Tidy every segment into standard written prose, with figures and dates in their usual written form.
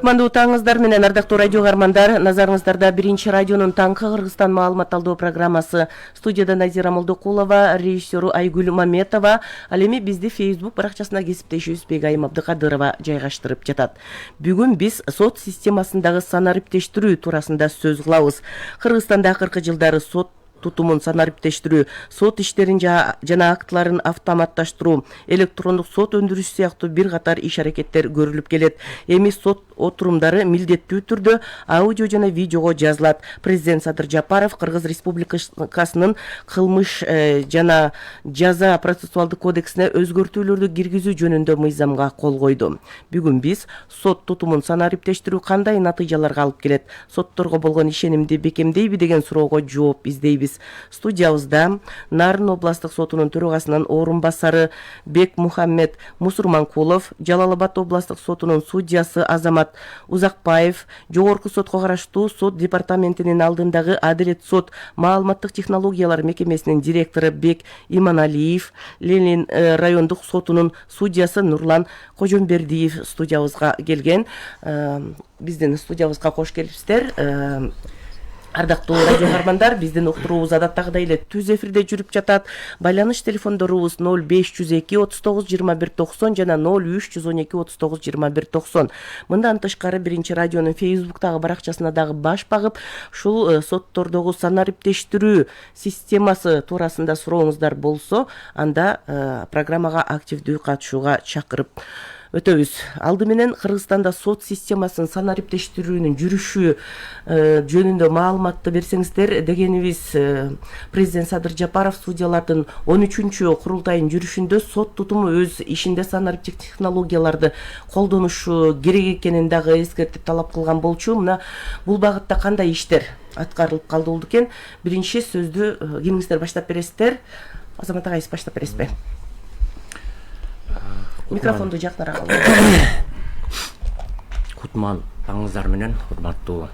Кутмандуу таңыңыздар менен ардактуу радио каармандар, назарыңыздарда биринчи радионун таңкы Кыргызстан маалымат алуу программасы. Студияда Назира Молдокулова, режиссеру Айгүл Маметова, ал эми бизди Facebook баракчасына кесиптешибиз Бегайым Абдыкадырова жайгаштырып жатат. Бүгүн биз сот системасындагы санариптештирүү туурасында сөз кылабыз. Кыргызстанда акыркы жылдары сот тутумун санариптештирүү, сот иштерин жана актларын автоматташтыруу, электрондук сот өндүрүшү сыяктуу бир катар иш аракеттер көрүлүп келет. Эми сот отурумдары милдеттүү түрдө аудио жана видеого жазылат. Президент Садыр Жапаров Кыргыз Республикасынын кылмыш жана жаза процессуалдык кодексине өзгөртүүлөрдү киргизүү жөнүндө мыйзамга кол койду. Бүгүн биз сот тутумун санариптештирүү кандай натыйжаларга алып келет, сотторго болгон ишенимди бекемдейби деген суроого жооп издейбиз. Студиябызда Нарын областык сотунун төрагасынын орун басары Бек Мухаммед Мусурманкулов, Жалал-Абад областык сотунун судьясы Азамат Узакбаев, Жогорку сотко караштуу сот департаментинин алдындагы Адилет сот маалыматтык технологиялар мекемесинин директору Бек Иманалиев, Ленин райондук сотунун судьясы Нурлан Кожомбердиев студиябызга келген. Биздин студиябызга кош келипсиздер. Ардактуу радио каармандар, биздин уктуруубуз адаттагыдай эле түз эфирде жүрүп жатат. Байланыш телефондорубуз 0502 39 21 90 жана 0312 39 21 90. Мындан тышкары биринчи радионун Facebooktагы баракчасына дагы баш багып, ушул соттордогу санариптештирүү системасы туурасында сурооңуздар болсо, анда программага активдүү катышууга чакырып өтөбүз. Алды менен Кыргызстанда сот системасын санариптештирүүнүн жүрүшү жөнүндө маалыматты берсеңиздер дегенибиз, Президент Садыр Жапаров судьялардын 13-чү курултайын жүрүшүндө сот тутуму өз ишинде санариптик технологияларды колдонушу керек экенин дагы эскертип талап кылган болчу. Мына бул багытта кандай иштер аткарылып калды болду экен? Биринчи сөздү кимиңиздер баштап бересиздер? Азамат агайыңыз баштап бересизби? Микрофонду жакыныраак алыңыз. Кутман таңыңыздар менен урматтуу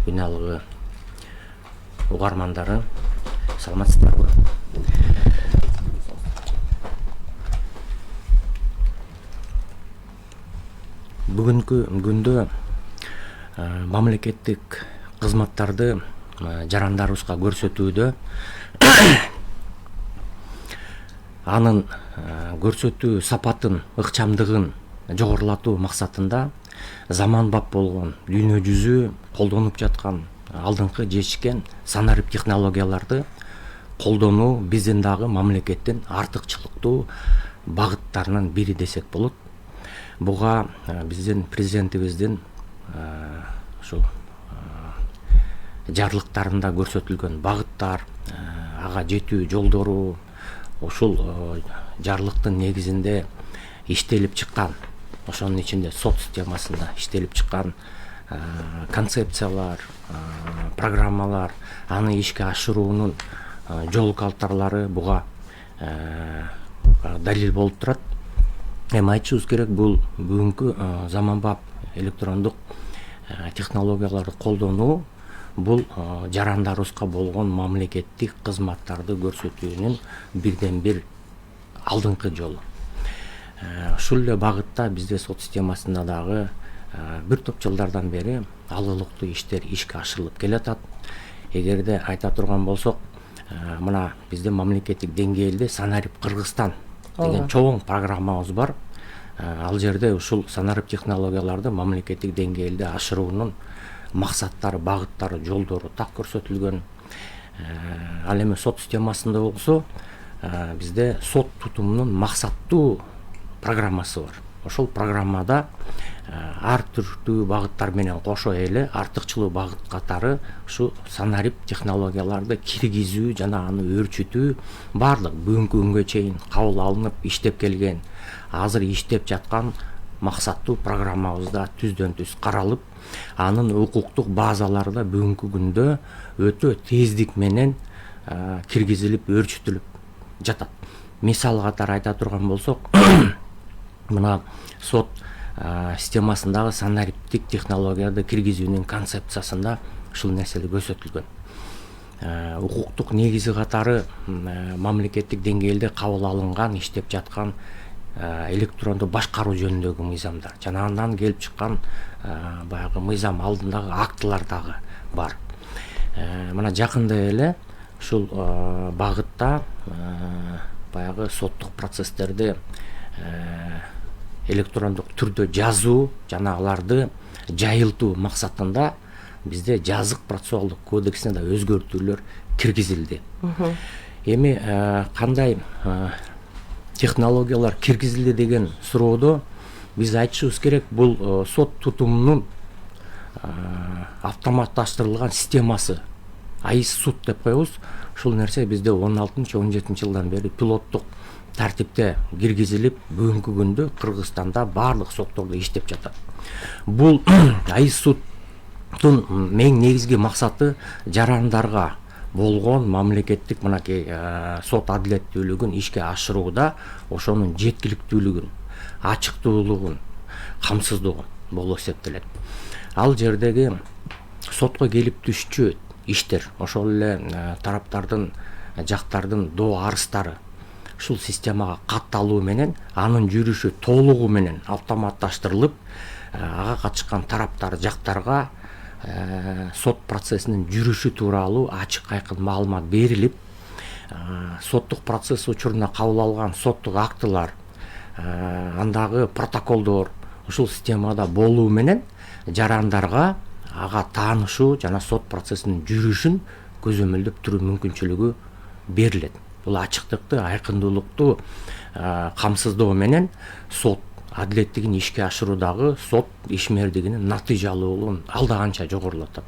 үналгы угармандары, саламатсыздарбы? Бүгүнкү күндө мамлекеттик кызматтарды жарандарыбызга көрсөтүүдө анын көрсөтүү сапатын, ыкчамдыгын жогорулатуу максатында заманбап болгон дүйнө жүзү колдонуп жаткан алдыңкы жетишкен санарип технологияларды колдонуу биздин дагы мамлекеттин артыкчылыктуу багыттарынын бири десек болот. Буга биздин президентибиздин ушул жарлыктарында көрсөтүлгөн багыттар, ага жетүү жолдору, ушул жарлыктын негизинде иштелип чыккан, ошонун ичинде сот системасында иштелип чыккан концепциялар, программалар, аны ишке ашыруунун жол калтарлары буга далил болуп турат. Эми айтышыбыз керек, бул бүгүнкү заманбап электрондук технологияларды колдонуу бул жарандарыбызга болгон мамлекеттик кызматтарды көрсөтүүнүн бирден бир алдыңкы жолу. Ушул эле багытта бизде сот системасында дагы бир топ жылдардан бери алгылыктуу иштер ишке ашырылып келатат. Эгерде айта турган болсок, мына бизде мамлекеттик деңгээлде Санарип Кыргызстан деген чоң программабыз бар. Ал жерде ушул санарип технологияларды мамлекеттик деңгээлде ашыруунун максаттары, багыттары, жолдору так көрсөтүлгөн. Ал эми сот системасында болсо, бизде сот тутумунун максаттуу программасы бар. Ошол программада ар түрдүү багыттар менен кошо эле артыкчылуу багыт катары ушу санарип технологияларды киргизүү жана аны өөрчүтүү баардык бүгүнкү күнгө чейин кабыл алынып иштеп келген, азыр иштеп жаткан максаттуу программабызда түздөн түз каралып, анын укуктук базаларда бүгүнкү күндө өтө тездик менен киргизилип өөрчүтүлүп жатат. Мисал катары айта турган болсок, мына сот системасындагы санариптик технологияларды киргизүүнүн концепциясында ушул нерселер көрсөтүлгөн. Укуктук негизи катары мамлекеттик деңгээлде кабыл алынган, иштеп жаткан электронду башкаруу жөнүндөгү мыйзамдар, жанагындан келип чыккан баягы мыйзам алдындагы актылар дагы бар. Мына жакында эле ушул багытта баягы соттук процесстерди электрондук түрдө жазуу жана аларды жайылтуу максатында бизде жазык процессуалдык кодексине да өзгөртүүлөр киргизилди. Эми кандай технологиялар киргизилди деген суроодо биз айтышыбыз керек, бул сот тутумунун автоматташтырылган системасы, АИС суд деп коебуз. Ушул нерсе бизде 16-17 жылдан бери пилоттук тартипте киргизилип, бүгүнкү күндө Кыргызстанда баардык соттордо иштеп жатат. Бул АИС судтун эң негизги максаты жарандарга болгон мамлекеттик мынакей сот адилеттүүлүгүн ишке ашырууда ошонун жеткиликтүүлүгүн, ачыктуулугун, камсыздыгын болуп эсептелет. Ал жердеги сотко келип түшчү иштер, ошол эле тараптардын, жактардын доо арыздары ушул системага катталуу менен анын жүрүшү толугу менен автоматташтырылып, ага катышкан тараптар, жактарга сот процессинин жүрүшү тууралуу ачык айкын маалымат берилип, соттук процесс учуруна кабыл алган соттук актылар, андагы протоколдор ушул системада болуу менен жарандарга ага таанышуу жана сот процессинин жүрүшүн көзөмөлдөп туруу мүмкүнчүлүгү берилет. Бул ачыктыкты, айкындуулукту камсыздоо менен сот адилеттигин ишке ашыруудагы сот ишмердигинин натыйжалуулугун алда канча жогорулатат.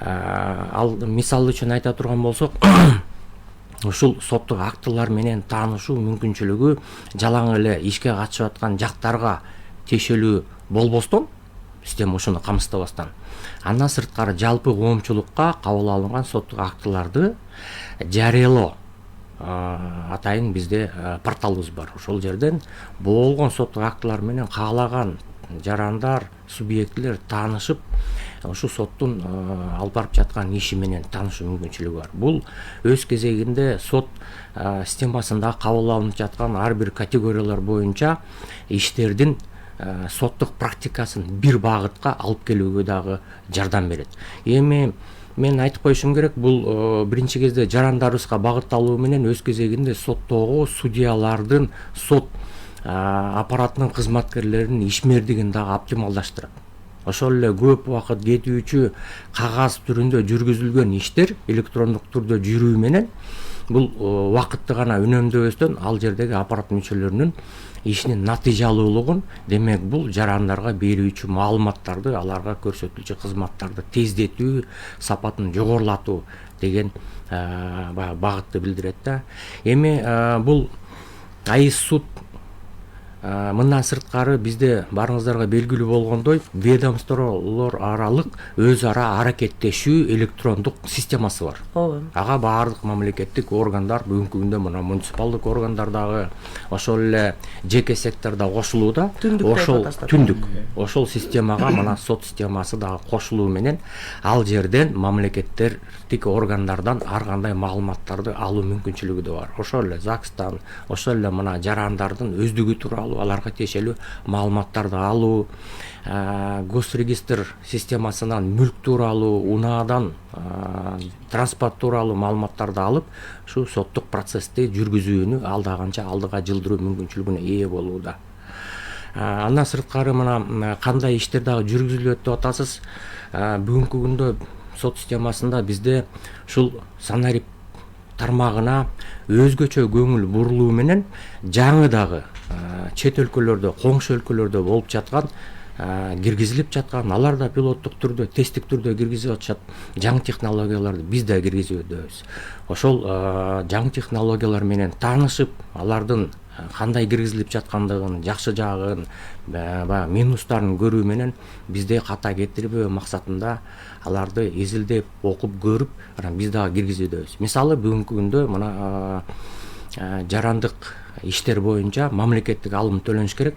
Ал мисал үчүн айта турган болсок, ушул соттук актылар менен таанышуу мүмкүнчүлүгү жалаң эле ишке катышып аткан жактарга тиешелүү болбостон, система ушуну камсыздабастан, андан сырткары жалпы коомчулукка кабыл алынган соттук актыларды жарыялоо атайын бизде порталыбыз бар. Ошол жерден болгон соттук актылар менен каалаган жарандар, субъектилер таанышып, ушул соттун алып барып жаткан иши менен таанышуу мүмкүнчүлүгү бар. Бул өз кезегинде сот системасында кабыл алынып жаткан ар бир категориялар боюнча иштердин соттук практикасын бир багытка алып келүүгө дагы жардам берет. Эми мен айтып коюшум керек, бул биринчи кезде жарандарыбызга багытталуу менен өз кезегинде соттогу судьялардын, сот аппаратынын кызматкерлеринин ишмердигин дагы оптималдаштырат. Ошол эле көп убакыт кетүүчү кагаз түрүндө жүргүзүлгөн иштер электрондук түрдө жүрүү менен бул убакытты гана үнөмдөбөстөн ал жердеги аппарат мүчөлөрүнүн ишинин натыйжалуулугун, демек бул жарандарга берүүчү маалыматтарды, аларга көрсөтүлчү кызматтарды тездетүү, сапатын жогорулатуу деген багытты билдирет да. Эми бул АИС суд мындан сырткары бизде барыңыздарга белгилүү болгондой ведомстволор аралык өз ара аракеттешүү электрондук системасы бар. Ага баардык мамлекеттик органдар, бүгүнкү күндө мына муниципалдык органдар дагы, ошол эле жеке секторда кошулууда. Түндүк. Ошол системага мына сот системасы дагы кошулуу менен ал жерден мамлекеттердик органдардан ар кандай маалыматтарды алуу мүмкүнчүлүгү да бар. Ошол эле ЗАГСтан, ошол эле мына жарандардын өздүгү тууралуу аларга тиешелүү маалыматтарды алуу, госрегистр системасынан мүлк тууралуу, унаадан транспорт тууралуу маалыматтарды алып, ушу соттук процессти жүргүзүүнү алда канча алдыга жылдыруу мүмкүнчүлүгүнө ээ болууда. Андан сырткары мына кандай иштер дагы жүргүзүлөт деп атасыз. Бүгүнкү күндө сот системасында бизде ушул санарип тармагына өзгөчө көңүл бурулуу менен жаңы дагы чет өлкөлөрдө, коңшу өлкөлөрдө болуп жаткан, киргизилип жаткан, алар да пилоттук түрдө, тесттик түрдө киргизип атышат жаңы технологияларды биз да киргизүүбүз. Ошол жаңы технологиялар менен таанышып, алардын кандай киргизилип жаткандыгын, жакшы жагын, баягы минустарын көрүү менен бизде ката кетирбөө максатында аларды изилдеп, окуп көрүп, анан биз дагы киргизүүбүз. Мисалы бүгүнкү күндө мына жарандык иштер боюнча мамлекеттик алым төлөнүш керек.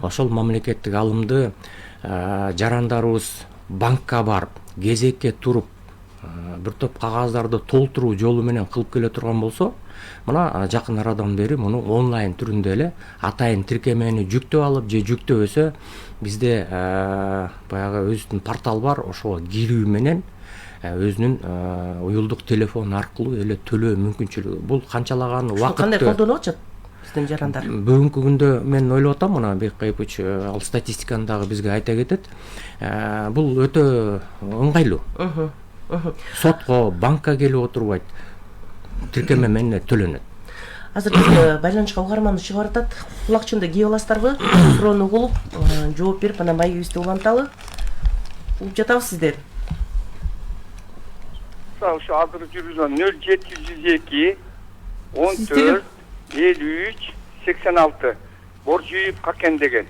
Ошол мамлекеттик алымды жарандарыбыз банкка барып, кезекке туруп, бир топ кагаздарды толтуруу жолу менен кылып келе турган болсо, мына жакын арадан бери муну онлайн түрүндө эле атайын тиркемени жүктөп алып же жүктөбөсө бизде баягы өзүнүн портал бар, ошого кирүү менен өзүнүн уюлдук телефон аркылуу эле төлөө мүмкүнчүлүгү. Бул канчалаган убакытты кандай колдонуп атышат биздин жарандар? Бүгүнкү күндө мен ойлоп атам, мына Бек Кайпыч ал статистиканы дагы бизге айта кетет. Бул өтө ыңгайлуу. Сотко, банкка келип отурбайт. Тиркеме менен төлөнөт. Азыр биз байланышка угарманыбыз чыгып атат. Кулакчынды кийип аласыздарбы? Суроону угулуп, жооп берип, анан маегибизди уланталы. Угуп жатабыз сиздер. Ошо азыр жүргүзгөн 0702 14 53 86 Боржиев Какен деген.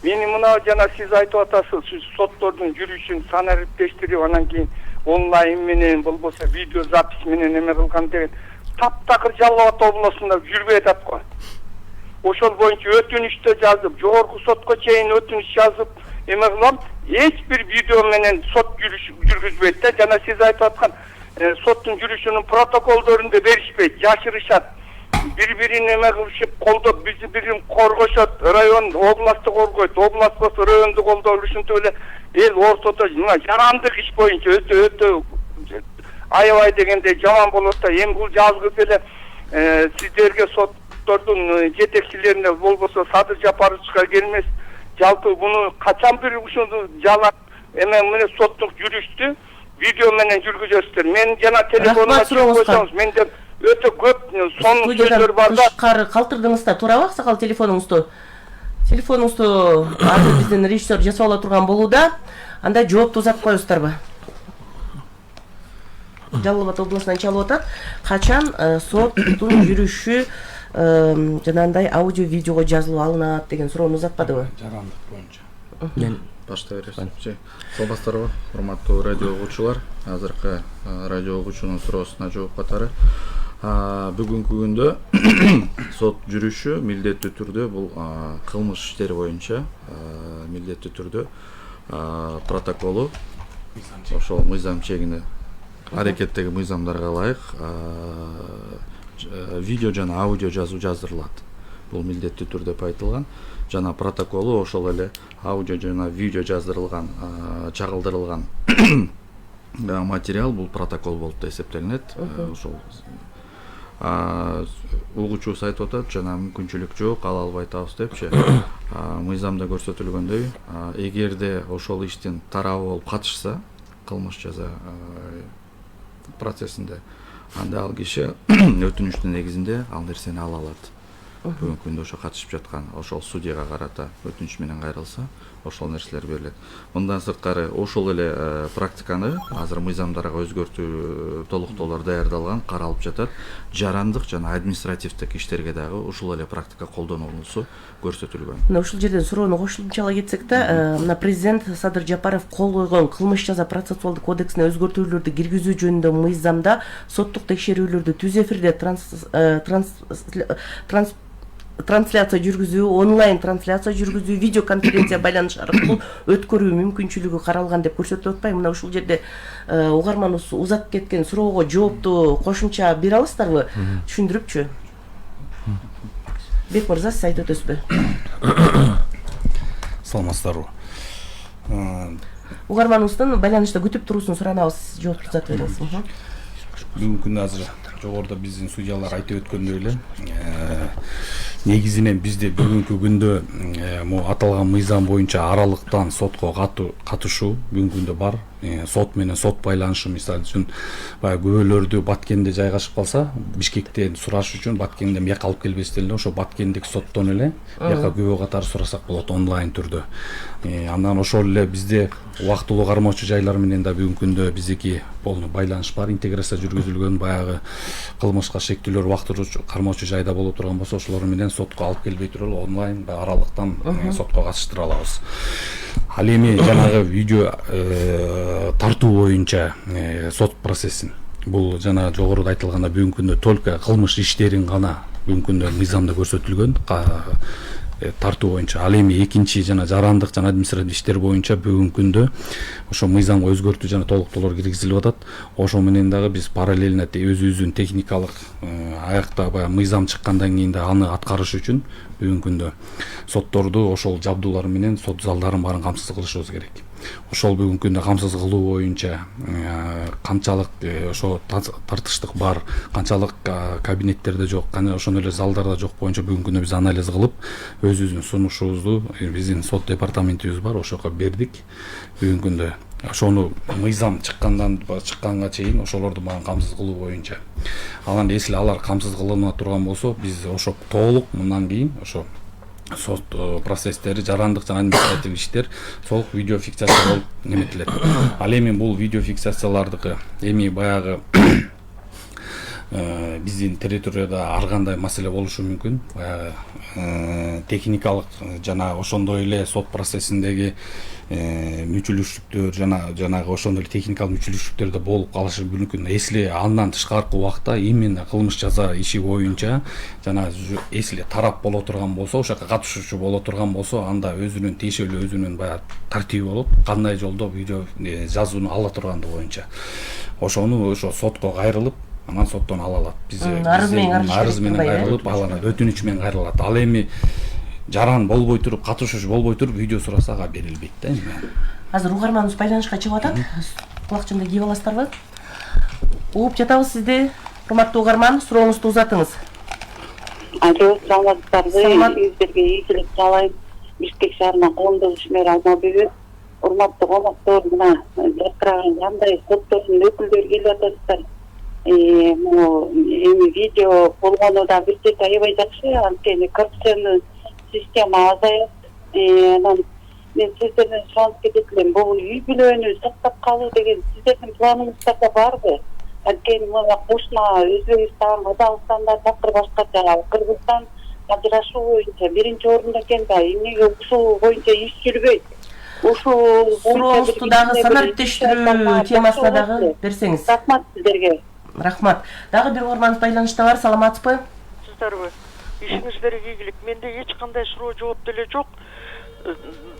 Мени мына жана сиз айтып атасыз, соттордун жүрүшүн санариптештирип, анан кийин онлайн менен болбосо видео запись менен эме кылган деген таптакыр Жалал Абад областында жүрбөй атат го. Ошол боюнча өтүнүштө жазып, жогорку сотко чейин өтүнүш жазып, эме кылам, эч бир видео менен сот жүргүзбөйт да. Жана сиз айтып аткан соттун жүрүшүнүн протоколдорунда беришпейт, жашырышат. Бири-бирин эме кылышып, колдоп, бири-бирин коргошот, район, областты коргойт, област болсо районду колдоп, ушинтип эле эл ортодо мына жарандык иш боюнча өтө аябай дегенде жаман болот да. Эми бул жазгы эле сиздерге соттордун жетекчилерине болбосо Садыр Жапаровичка келмес, жалпы буну качан бир ушуну жалаң эме менен соттук жүрүштү видео менен жүргүзөсүздөр. Мен жана телефонума чыгып койсоңуз, менде өтө көп сонун сөздөр бар да. Тышкары калтырдыңыз да, туурабы аксакал телефонуңузду? Телефонуңузду азыр биздин режиссер жасап ала турган болууда. Анда жоопту узатып коесуздарбы? Жалал Абад областынан чалып атат. Качан соттун жүрүшү жанагындай аудио видеого жазылып алынат деген суроону узатпадыбы? Жарандык боюнча. Мен Баштай бересизби? Саламатсыздарбы, урматтуу радио угуучулар. Азыркы радио угуучунун суроосуна жооп катары. Бүгүнкү күндө сот жүрүшү милдеттүү түрдө бул кылмыш иштери боюнча милдеттүү түрдө протоколу ошол мыйзам чегинде аракеттеги мыйзамдарга ылайык видео жана аудио жазуу жаздырылат. Бул милдеттүү түрдө айтылган. Жана протоколу ошол эле аудио жана видео жаздырылган, чагылдырылган материал бул протокол болуп эсептелинет. Ошол угуучубуз айтып атат, жана мүмкүнчүлүк жок, ала албай атабыз депчи. Мыйзамда көрсөтүлгөндөй, эгерде ошол иштин тарабы болуп катышса, кылмыш жаза процессинде, анда ал киши өтүнүштүн негизинде ал нерсени ала алат. Бүгүнкү күндө ошо катышып жаткан ошол судьяга карата өтүнүч менен кайрылса, ошол нерселер берилет. Мындан сырткары ошол эле практиканы азыр мыйзамдарга өзгөртүү толуктоолор даярдалган, каралып жатат. Жарандык жана административдик иштерге дагы ушул эле практика колдонулуусу көрсөтүлгөн. Мына ушул жерден суроону кошумчалай кетсек да, мына президент Садыр Жапаров кол койгон кылмыш жаза процессуалдык кодексине өзгөртүүлөрдү киргизүү жөнүндө мыйзамда соттук текшерүүлөрдү түз эфирде трансляция жүргүзүү, онлайн трансляция жүргүзүү, видео конференция байланыш аркылуу өткөрүү мүмкүнчүлүгү каралган деп көрсөтүп атпайбы? Мына ушул жерде угарманыбыз узатып кеткен суроого жоопту кошумча бере аласыздарбы? Түшүндүрүпчү. Бек мырза, сиз айтып өтөсүзбү? Саламатсыздарбы. Угарманыбыздын байланышта күтүп туруусун суранабыз, жоопту узатып бериңиз. Бүгүнкү күндө азыр жогоруда биздин судьялар айтып өткөндөй эле, негизинен бизде бүгүнкү күндө могу аталган мыйзам боюнча аралыктан сотко катышуу бүгүнкү күндө бар. Сот менен сот байланышы, мисалы үчүн баягы күбөлөрдү Баткенде жайгашып калса, Бишкектен сураш үчүн Баткенден бияка алып келбестен эле ошо Баткендик соттон эле бияка күбө катары сурасак болот онлайн түрдө. Андан ошол эле бизде убактылуу кармоочу жайлар менен да бүгүнкү күндө биздики полный байланыш бар, интеграция жүргүзүлгөн. Баягы кылмышка шектүүлөр убактылуу кармоочу жайда боло турган болсо, ошолор менен сотко алып келбей туруп онлайн аралыктан сотко катыштыра алабыз. Ал эми жанагы видео тартуу боюнча сот процессин, бул жана жогоруда айтылганда бүгүнкү күндө только кылмыш иштерин гана бүгүнкү күндө мыйзамда көрсөтүлгөн. тартуу боюнча. Ал эми экинчи жана жарандык жана административдик иштер боюнча бүгүнкү күндө ошо мыйзамга өзгөртүү жана толуктоолор киргизилип атат. Ошо менен дагы биз параллельно өзүбүздүн техникалык аякта баягы мыйзам чыккандан кийин да аны аткарыш үчүн бүгүнкү күндө сотторду ошол жабдуулар менен сот залдарын баарын камсыз кылышыбыз керек. Ошол бүгүнкү күндө камсыз кылуу боюнча канчалык ошо тартыштык бар, канчалык кабинеттерде жок, ошондой эле залдарда жок боюнча бүгүнкү күндө биз анализ кылып, өзүбүздүн сунушубузду биздин сот департаментибиз бар, ошого бердик. Бүгүнкү күндө ошону мыйзам чыкканга чейин ошолорду баарын камсыз кылуу боюнча. Аланда если алар камсыз кылына турган болсо, биз ошо толук мындан кийин ошо сот процесстери, жарандык жана административдик иштер толук видеофиксация болуп неметилет. Ал эми бул видеофиксациялардыкы эми баягы биздин территорияда ар кандай маселе болушу мүмкүн. Баягы техникалык жана ошондой эле сот процессиндеги мүчүлүштүктөр жанагы ошондой техникалык мүчүлүштүктөр да болуп калышы мүмкүн. Если андан тышкаркы убакта именно кылмыш жаза иши боюнча жана если тарап боло турган болсо, ошо катышуучу боло турган болсо, анда өзүнүн тиешелүү өзүнүн баягы тартиби болот. Кандай жолдо видео жазууну ала турганды боюнча. Ошону ошо сотко кайрылып, анан соттон ала алат. Биз арыз менен кайрылып алынат, өтүнүч менен кайрылат. Ал эми жаран болбой туруп, катышуучу болбой туруп видео сураса ага берилбейт да эми. Азыр угарманыбыз байланышка чыгып атат. Кулакчымды кийип аласыздарбы? Угуп жатабыз сизди, урматтуу угарман, сурооңузду узатыңыз. Алло, саламатсыздарбы? Сиздерге ийгилик каалайм. Бишкек шаарынан коомдук ишмер Алмабек. Урматтуу коноктор, мына жаткырган кандай соттордун өкүлдөрү келип атасыздар. Эми видео болгону да бир чети аябай жакшы, анткени коррупцияны система азаят. Анан мен сиздерден суранып кетет элем, бул үй бүлөнү сактап калуу деген сиздердин планыңыздарда барбы? Анткени мына кошуна Өзбекстан, Казакстанда такыр башкача, Кыргызстан ажырашуу боюнча биринчи орунда экен да, эмнеге ушул боюнча иш жүрбөйт? Ушул сурооңузду дагы санариптештирүү темасына дагы берсеңиз. Рахмат сиздерге. Рахмат. Дагы бир угарманыбыз байланышта бар, саламатсызбы? Сиздерби? Ишиңиздерге ийгилик. Менде эч кандай суроо жооп деле жок.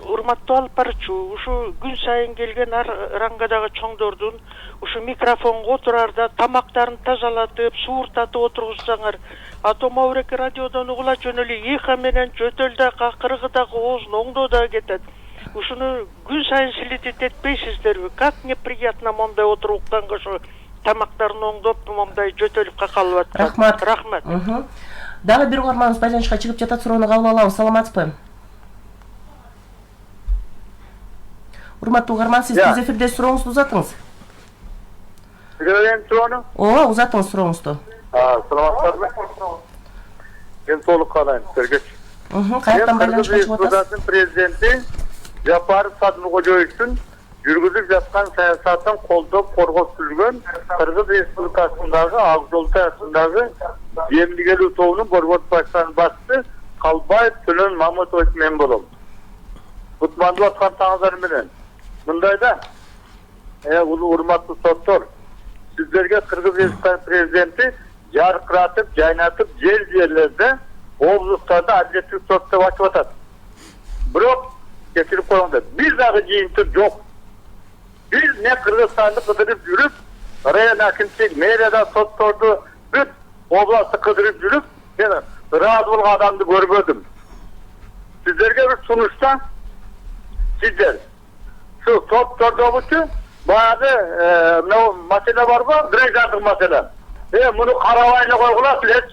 Урматтуу алып барчу, ушу күн сайын келген рангадагы чоңдордун ушу микрофонго отурарда тамактарын тазалатып, сууртатып отургузсаңар, Атомаурек радиодон угула жөнөлү эхо менен жөтөл да, кыргы да, оозун оңдоо да кетет. Ушуну күн сайын силетет этпейсиздерби? Как неприятно мондай отуруктанга ошо тамактарын оңдоп, мондай жөтөлүп какалып атат. Рахмат. Дагы бир угарманыбыз байланышка чыгып жатат, суроону кабыл алабыз. Саламатсызбы? Урматтуу угарман, сиз биз эфирде сурооңузду узатыңыз. Суроону? Ооба, узатыңыз сурооңузду. Саламатсыздарбы? Мен толук каалайм сиздерге. Каяктан байланышка чыгып атасыз? Кыргыз президенти Жапаров Садмуркожоевичтин жүргүзүп жаткан саясатын колдоп коргоп жүргөн Кыргыз Республикасындагы Ак Жол тайпасындагы эмгелүү тобунун борбор башчысы Калбаев Төлөн Мамытович мен болом. Кутмандуу аткан таңыңыздар менен. Мындайда, урматтуу соттор, сиздерге Кыргыз Республикасынын президенти жаркыратып, жайнатып, жерлерде облустарда адилеттик сот деп ачып атат. Бирок кечирип коюңдар, бир дагы жыйынтык жок. Бир не Кыргызстанды кыдырып жүрүп, район акимчилик, мэрияда сотторду бүт областты кыдырып жүрүп, мен ыраазы болгон адамды көрбөдүм. Сиздерге бир сунушта, сиздер şu sottorдогучу баягы маселе барбы, граждандык маселе. Муну карабай эле койгула билет.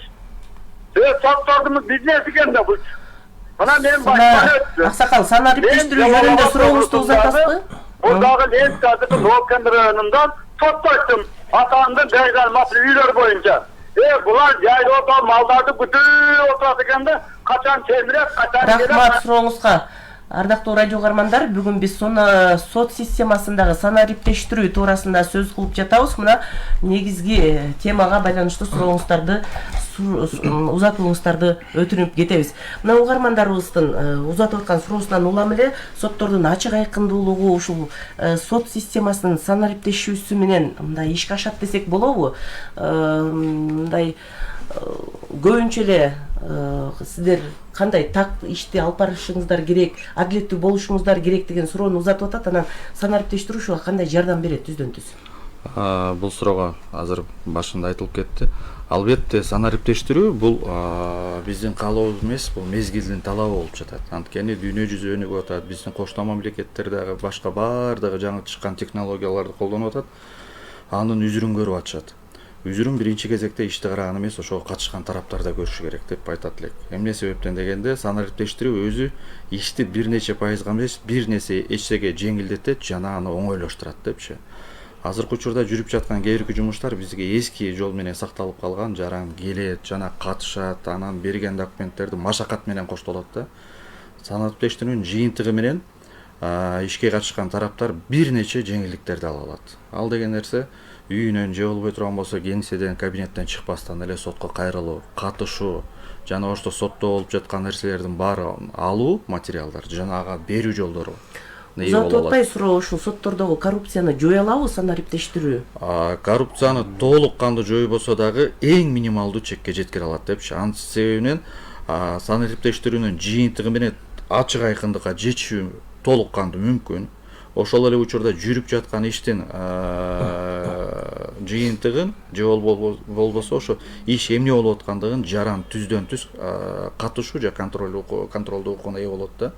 Соттордун бизнеси экен да бул. Мына мен башканы Аксакал, санариптештирүү жөнүндө сурооңузду узатасызбы? Бул дагы Ленинскийдеги Новокент районундан соттоштум. Атамдын жайган маселе үйлөр боюнча. Булар жайлоодо малдарды күтүп отурат экен да, качан темирет, качан келет. Рахмат сурооңузга. Ардактуу радио угармандар, бүгүн биз сот системасындагы санариптештирүү туурасында сөз кылып жатабыз. Мына негизги темага байланыштуу сурооңуздарды узатууңуздарды өтүнүп кетебиз. Мына угармандарыбыздын узатып аткан суроосунан улам эле соттордун ачык айкындуулугу, ушул сот системасынын санариптешүүсү менен мындай ишке ашат десек болобу? Мындай көбүнчө эле сиздер кандай так ишти алып барышыңыздар керек, адилеттүү болушуңуздар керек деген суроону узатып атат. Анан санариптештирүү ушуга кандай жардам берет түздөн түз? Бул суроого азыр башында айтылып кетти. Албетте санариптештирүү бул биздин каалообуз эмес, бул мезгилдин талабы болуп жатат. Анткени дүйнө жүзү өнүгүп атат, биздин коштоо мамлекеттер дагы башка баардыгы жаңы чыккан технологияларды колдонуп атат. Анын үзүрүн көрүп атышат. Үзүрүн биринчи кезекте ишти караган эмес, ошого катышкан тараптар да көрүшү керек деп айтат элек. Эмне себептен дегенде, санариптештирүү өзү ишти бир нече пайызга эмес, бир нерсе эчсеге жеңилдетет жана аны оңойлоштурат депчи. Азыркы учурда жүрүп жаткан кээ бирки жумуштар бизге эски жол менен сакталып калган, жаран келет жана катышат, анан берген документтерди машакат менен коштолот да. Санариптештирүүнүн жыйынтыгы менен ишке катышкан тараптар бир нече жеңилдиктерди ала алат. Ал деген нерсе үйүнөн же болбой турган болсо кеңседен, кабинеттен чыкпастан эле сотко кайрылуу, катышуу жана ошто сотто болуп жаткан нерселердин баарын алуу, материалдар жана ага берүү жолдору. Узатып атпай суроо ушул соттордогу коррупцияны жое алабы санариптештирүү? Коррупцияны толук кандуу жойбосо дагы эң минималдуу чекке жеткире алат депчи. Анын себебинен санариптештирүүнүн жыйынтыгы менен ачык айкындыкка жетишүү толук кандуу мүмкүн. Ошол эле учурда жүрүп жаткан иштин жыйынтыгын же болбосо ошо иш эмне болуп аткандыгын жаран түздөн түз катышуу же контролдуу укугуна ээ болот да.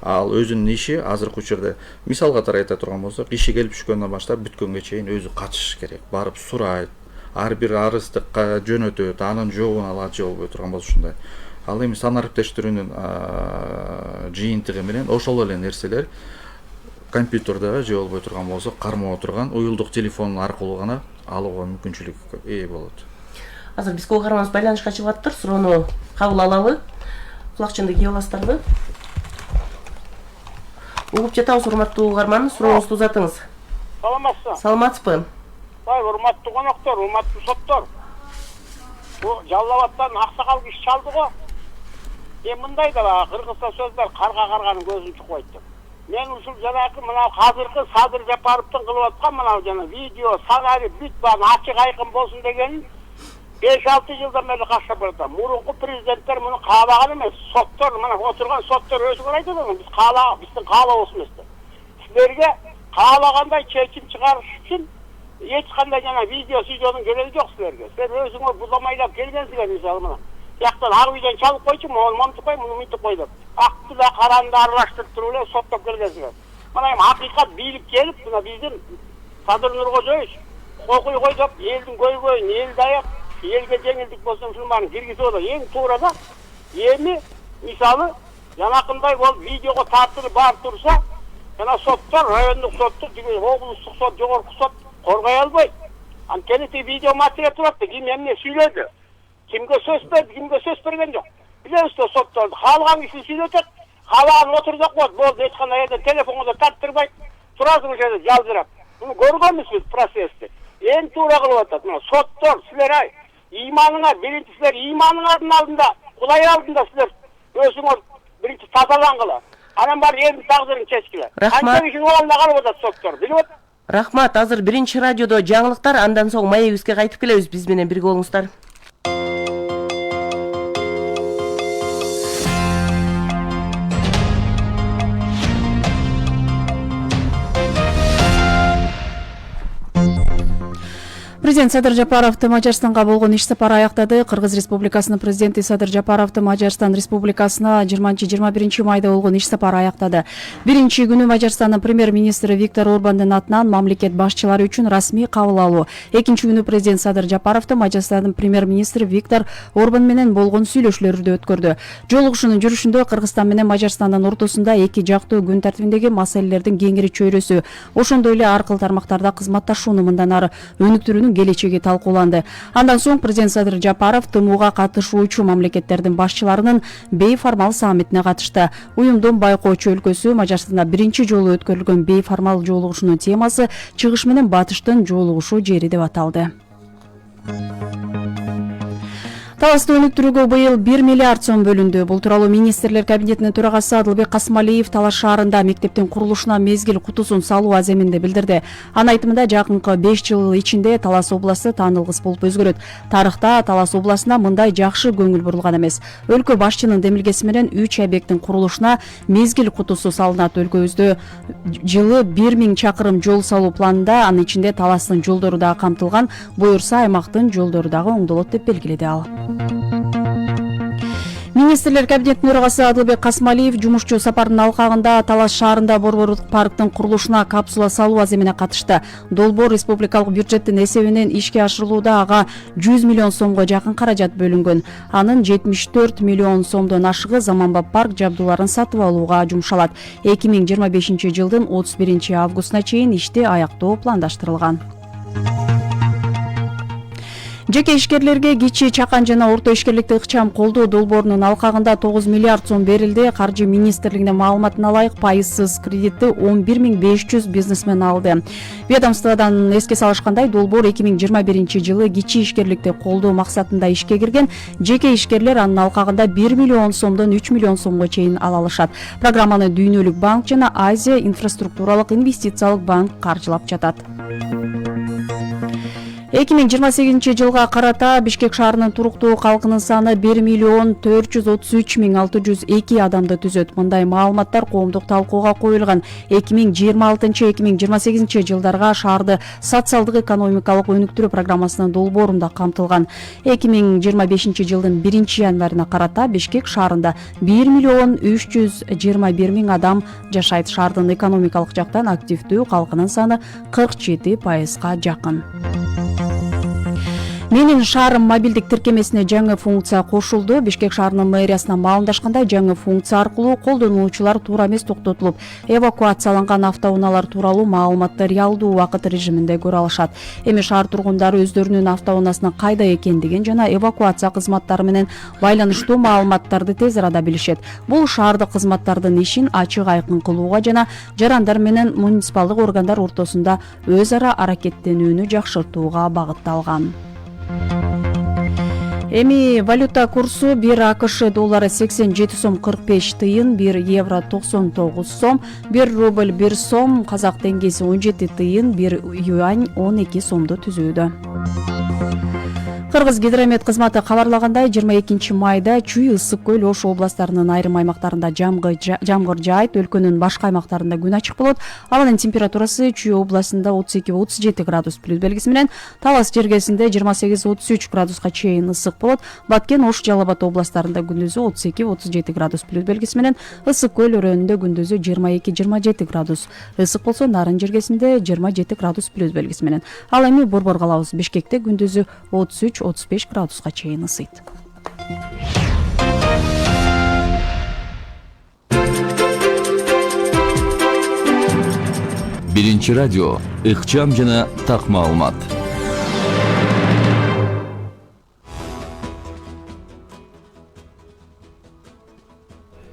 Ал өзүнүн иши азыркы учурда мисал катары айта турган болсок, иши келип түшкөндөн баштап бүткөнгө чейин өзү катышыш керек, барып сурайт, ар бир арызды жөнөтөт, анын жообун алат же болбой турган болсо ушундай. Ал эми санариптештирүүнүн жыйынтыгы менен ошол эле нерселер компьютердагы же болбой турган болсо кармап отурган уюлдук телефон аркылуу гана алууга мүмкүнчүлүк ээ болот. Азыр бизге угарманыбыз байланышка чыгып аттыр. Суроону кабыл алалы. Кулакчынды кийип аласыздарбы? Угуп жатабыз, урматтуу угарман. Сурооңузду узатыңыз. Саламатсызбы? Саламатсызбы? Урматтуу коноктор, урматтуу соттор. Бу Жалал Абадтан аксакал киши чалды го. Мындай да кыргызча сөз бар, карга карганын көзүн чукпайт деп. Мен ушул жанакы мына азыркы Садыр Жапаровдун кылып аткан мына жана видео, сценарий бүт баары ачык айкын болсун дегенин 5-6 жылдан бери каштап баратам. Мурунку президенттер муну каабаган эмес, соттор мына отурган соттор өзү айтат экен, биз биздин каалабыз эмес деп. Силерге каалагандай чечим чыгарыш үчүн эч кандай жана видеонун кереги жок силерге. Силер өзүңөр буламайлап келгенсиңер, мисалы мына. Яктан ак үйдөн чалып койчу, мону монтип кой, муну мынтип кой деп. Акты да каранды аралаштырып туруп эле соттоп келгенсиңер. Мына эми акыйкат бийлик келип, мына биздин Садыр Нуркожоевич окуй кой деп, элдин көйгөйүн элди аяп, элге жеңилдик болсун ушунун баарын киргизип атат. Эң туура да эми мисалы жанакындай болуп видеого тартылып барып турса, жана соттор, райондук соттор, облустук сот, жогорку сот коргой албайт. Анткени тиги видео материал турат, ким эмне сүйлөдү, кимге сөз берди, кимге сөз берген жок. Билебизби сотторду каалаган киши сүйлөтөт, каалаган отурдук болот, болду эч кандай жерден телефонго да тарттырбайт, турасың ошол жерде жалдырап. Муну көргөнбүз биз процессти. Эң туура кылып атат. Мына соттор, силер ыйманыңар, биринчи силер ыйманыңардын алдында, Кудай алдында силер өзүңөр биринчи тазалангыла. Анан бар элдин тагдырын чечкиле. Рахмат. Канча киши абалда калып атат соттор, билип атат. Рахмат. Азыр биринчи радиодо жаңылыктар, андан соң маегибизге кайтып келебиз. Биз менен бирге болуңуздар. Президент Садыр Жапаровду Мажарстанга болгон иш сапары аяктады. Кыргыз Республикасынын президенти Садыр Жапаровду Мажарстан Республикасына 20-21 майда болгон иш сапары аяктады. Биринчи күнү Мажарстандын премьер-министри Виктор Орбандын атынан мамлекет башчылары үчүн расмий кабыл алуу. Экинчи күнү президент Садыр Жапаровду Мажарстандын премьер-министри Виктор Орбан менен болгон сүйлөшүүлөрдү өткөрдү. Жолугушуунун жүрүшүндө Кыргызстан менен Мажарстандын ортосунда эки жактуу күн тартибиндеги маселелердин кеңири чөйрөсү, ошондой эле ар кыл тармактарда кызматташууну мындан ары өнүктүрүүнүн келечеги талкууланды. Андан соң президент Садыр Жапаров ТМУга катышуучу мамлекеттердин башчыларынын бейформал саммитине катышты. Уюмдун байкоочу өлкөсү Мажарстанда биринчи жолу өткөрүлгөн бейформал жолугушуунун темасы чыгыш менен батыштын жолугушуу жери деп аталды. Таласты өнүктүрүүгө быйыл 1 миллиард сом бөлүндү. Бул тууралуу министрлер кабинетинин төрагасы Адылбек Касмалиев Талас шаарында мектептин курулушуна мезгил кутусун салуу аземинде билдирди. Анын айтымында жакынкы 5 жыл ичинде Талас областы таанылгыс болуп өзгөрөт. Тарыхта Талас областына мындай жакшы көңүл бурулган эмес. Өлкө башчынын демилгеси менен 3 объекттин курулушуна мезгил кутусу салынат. Өлкөбүздө жылы 1000 чакырым жол салуу планында, анын ичинде Таластын жолдору да камтылган. Буюрса аймактын жолдору дагы оңдолот деп белгиледи ал. Министрлер кабинетинин төрагасы Адылбек Касмалиев жумушчу сапарынын алкагында Талас шаарында борборлук парктын курулушуна капсула салуу аземине катышты. Долбоор республикалык бюджеттин эсебинен ишке ашырылууда ага 100 миллион сомго жакын каражат бөлүнгөн. Анын 74 миллион сомдон ашыгы заманбап парк жабдууларын сатып алууга жумшалат. 2025 жылдын 31 августуна чейин ишти аяктоо пландаштырылган. Жеке ишкерлерге кичи, чакан жана орто ишкерликти ыкчам колдоо долбоорунун алкагында 9 миллиард сом берилди. Каржы министрлигинин маалыматына ылайык пайызсыз кредитти 11500 бизнесмен алды. Ведомстводан эске салышкандай, долбоор 2021 жылы кичи ишкерликти колдоо максатында ишке кирген. Жеке ишкерлер анын алкагында 1 миллион сомдон 3 миллион сомго чейин ала алышат. Программаны Дүйнөлүк банк жана Азия инфраструктуралык инвестициялык банк каржылап жатат. 2028 жылга карата Бишкек шаарынын туруктуу калкынын саны 1 миллион 433 миң 602 адамды түзөт. Мындай маалыматтар коомдук талкууга коюлган. 2026-2028 жылдарга шаарды социалдык экономикалык өнүктүрүү программасынын долбоорунда камтылган. 2025 жылдын 1 январына карата Бишкек шаарында 1 миллион 321 миң адам жашайт. Шаардын экономикалык жактан активдүү калкынын саны 47%га жакын. Менин шаарым мобилдик тиркемесине жаңы функция кошулду. Бишкек шаарынын мэриясына маалымдашкандай, жаңы функция аркылуу колдонуучулар туура эмес токтотулуп, эвакуацияланган автоунаалар тууралуу маалыматты реалдуу убакыт режиминде көрө алышат. Эми шаар тургундары өздөрүнүн автоунаасынын кайда экендигин жана эвакуация кызматтары менен байланыштуу маалыматтарды тез арада билишет. Бул шаардык кызматтардын ишин ачык айкын кылууга жана жарандар менен муниципалдык органдар ортосунда өз ара аракеттенүүнү жакшыртууга багытталган. Эми валюта курсу 1 АКШ доллары 87 сом 45 тыйын, 1 евро 99 сом, 1 рубль 1 сом, казак теңгеси 17 тыйын, 1 юань 12 сомду түзүүдө. Кыргыз гидромет кызматы кабарлагандай, 22 майда Чүй, Ысык көл, Ош областарынын айрым аймактарында жамгыр жаайт, өлкөнүн башка аймактарында күн ачык болот. Абанын температурасы Чүй областында 32-37 градус плюс белгиси менен, Талас жергесинде 28-33 градуска чейин ысык болот. Баткен, Ош, Жалал Абад областарында күндүзү 32-37 градус плюс белгиси менен, Ысык көл өрөөнүндө күндүзү 22-27 градус. Ысык болсо Нарын жергесинде 27 градус плюс белгиси менен. Ал эми борбор калабыз. Бишкекте күндүзү 33-35 градуска чейин ысыйт. Биринчи радио ыкчам жана так маалымат.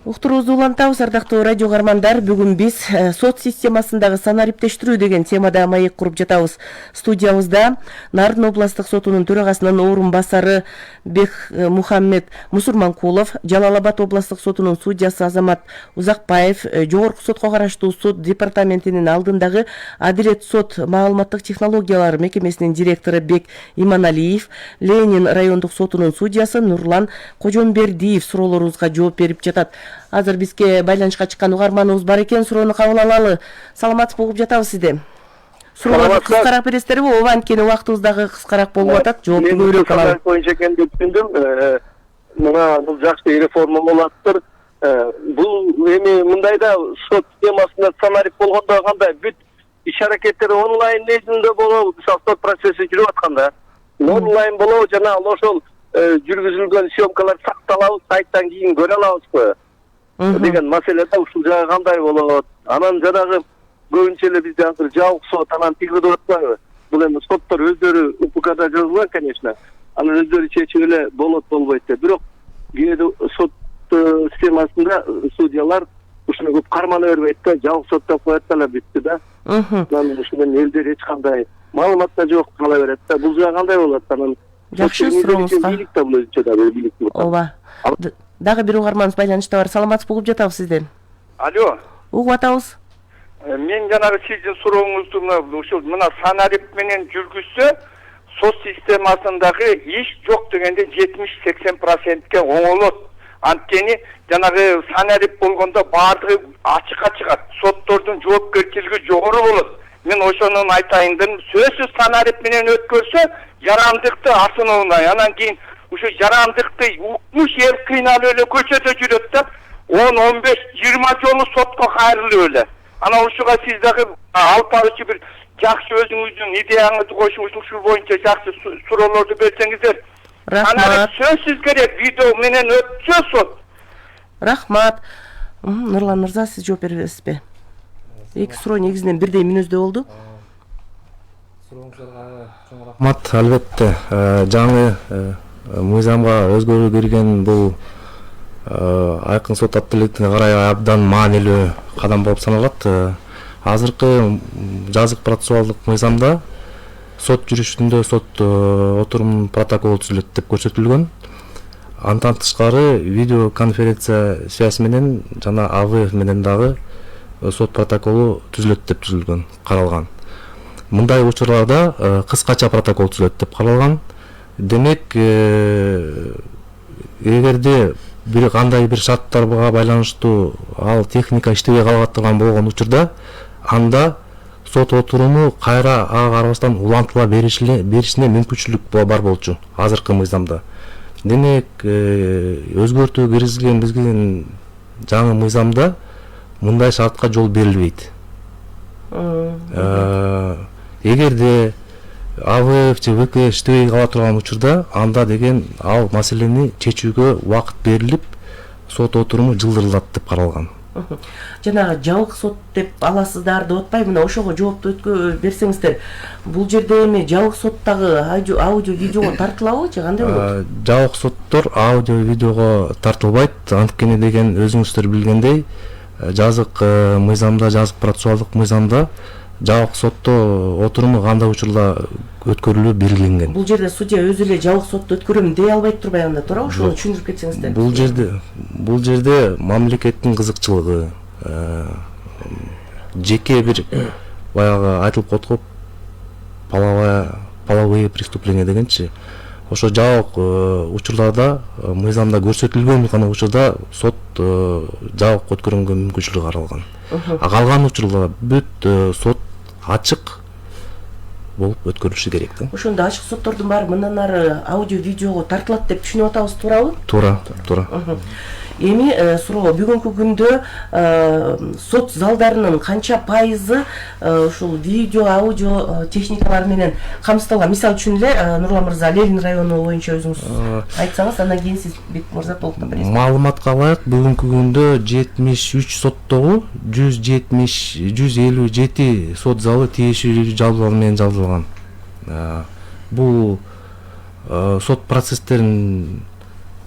Уктуруубузду улантабыз, ардактуу радио каармандар. Бүгүн биз сот системасындагы санариптештирүү деген темада маек куруп жатабыз. Студиябызда Нарын областтык сотунун төрагасынын орун басары Бек Мухаммед Мусурманкулов, Жалал Абад областтык сотунун судьясы Азамат Узакбаев, Жогорку сотко караштуу суд департаментинин алдындагы Адилет сот маалыматтык технологиялар мекемесинин директору Бек Иманалиев, Ленин райондук сотунун судьясы Нурлан Кожомбердиев суроолорубузга жооп берип жатат. Азыр бизге байланышка чыккан угарманыбыз бар экен, суроону кабыл алалы. Саламатсызбы, угуп жатабыз сизди. Суроолорду кыскараак бересиздерби? Ооба, анткени убактыбыз дагы кыскараак болуп атат. Жоопту көбүрөөк алалы. Мен боюнча экен деп түшүндүм. Мына бул жакшы реформа болуптур. Бул эми мындайда сот системасында санарип болгондо кандай бүт иш аракеттер онлайн режимде болобу? Мисалы сот процесси жүрүп атканда онлайн болобу жана ошол жүргүзүлгөн съемкалар сакталабы, сайттан кийин көрө алабызбы деген маселеде ушул жагы кандай болот? Анан жанагы көбүнчө эле бизде азыр жабык сот, анан тигип атпайбы? Бул эми соттор өздөрү УПКда жазылган, конечно. Анан өздөрү чечип эле болот болбойт деп. Бирок кээде сот системасында судьялар ушуну көп кармана бербейт да, жабык сотто коет эле бүттү да. Анан ушунун элдер эч кандай маалымат да жок кала берет да. Бул жагы кандай болот? Анан Жакшы сурооңузга. Бийлик да бул өзүнчө да бир бийлик. Ооба. Дагы бир угарманыбыз байланышта бар. Саламатсызбы, угуп жатабыз сизден. Алло. Угуп атабыз. Мен жанагы сиздин сурооңузду ушул мына санарип менен жүргүзсө сот системасындагы иш жок дегенде 70-80%ке оңолот. Анткени жанагы санарип болгондо баардыгы ачыкка чыгат. Соттордун жоопкерчилиги жогору болот. Мен ошону айтайын дедим. Сөзсүз санарип менен өткөрсө жарандыкты асынууна, анан кийин ушу жарандыкты укмуш эл кыйналып эле көчөдө жүрөт да 10-15-20 жолу сотко кайрылып эле. Ana uşuğa siz de alpalıcı bir jakşı özünüzün ideyanızı koşup uşul boyunca jakşı sorulardı bersengizler. Rahmat. Sözsüz gerek video menen ötçö sot. Rahmat. Нурлан мырза, сиз жооп бересизби? Эки суроо негизинен бирдей мүнөздө болду. Рахмат, албетте. Жаңы мыйзамга өзгөрүү кирген бул айкын сот адилеттине карай абдан маанилүү кадам болуп саналат. Азыркы жазык процессуалдык мыйзамда сот жүрүшүндө сот отурумунун протоколу түзүлөт деп көрсөтүлгөн. Андан тышкары видеоконференция связь менен жана АВФ менен дагы сот протоколу түзүлөт деп түзүлгөн, каралган. Мындай учурларда кыскача протокол түзүлөт деп каралган. Демек, эгерде бир кандай бир шарттарга байланыштуу ал техника иштебей калган болгон учурда анда сот отуруму кайра ага карабастан улантыла беришине мүмкүнчүлүк бар болчу азыркы мыйзамда. Демек, өзгөртүү киргизилген жаңы мыйзамда мындай шартка жол берилбейт. Эгерде АВФ же ВК иштебей кала турган учурда анда деген ал маселени чечүүгө убакыт берилип, сот отуруму жылдырылат деп каралган. Жанагы жабык сот деп аласыздар деп атпайбы, мына ошого жоопту берсеңиздер. Бул жерде эми жабык соттогу аудио видеого тартылабы же кандай болот? Жабык соттор аудио видеого тартылбайт. Анткени деген өзүңүздөр билгендей, жазык мыйзамда, жазык процессуалдык мыйзамда жабык сотто отуруму кандай учурда өткөрүлүү белгиленген. Бул жерде судья өзү эле жабык сотто өткөрөм дей албайт турбай анда, туурабы? Ошону түшүндүрүп кетсеңиздер. Бул жерде мамлекеттин кызыкчылыгы, жеке бир баягы айтылып коет го, половые преступления дегенчи. Ошо жабык учурларда мыйзамда көрсөтүлгөн гана учурда сот жабык өткөргөнгө мүмкүнчүлүк каралган. Калган учурларда бүт сот ачык болуп өткөрүлүшү керек да. Ошондо ачык соттордун баары мындан ары аудио видеого тартылат деп түшүнүп атабыз, туурабы? Туура. Эми суроо, бүгүнкү күндө сот залдарынын канча пайызы ушул видео, аудио техникалар менен камсыздалган? Мисалы үчүн эле Нурлан мырза, Ленин району боюнча өзүңүз айтсаңыз, андан кийин сиз Бек мырза толуктап бересиз. Маалыматка ылайык, бүгүнкү күндө 73 соттогу 157 сот залы тиешелүү жалбылар менен жабдылган. Бул сот процесстерин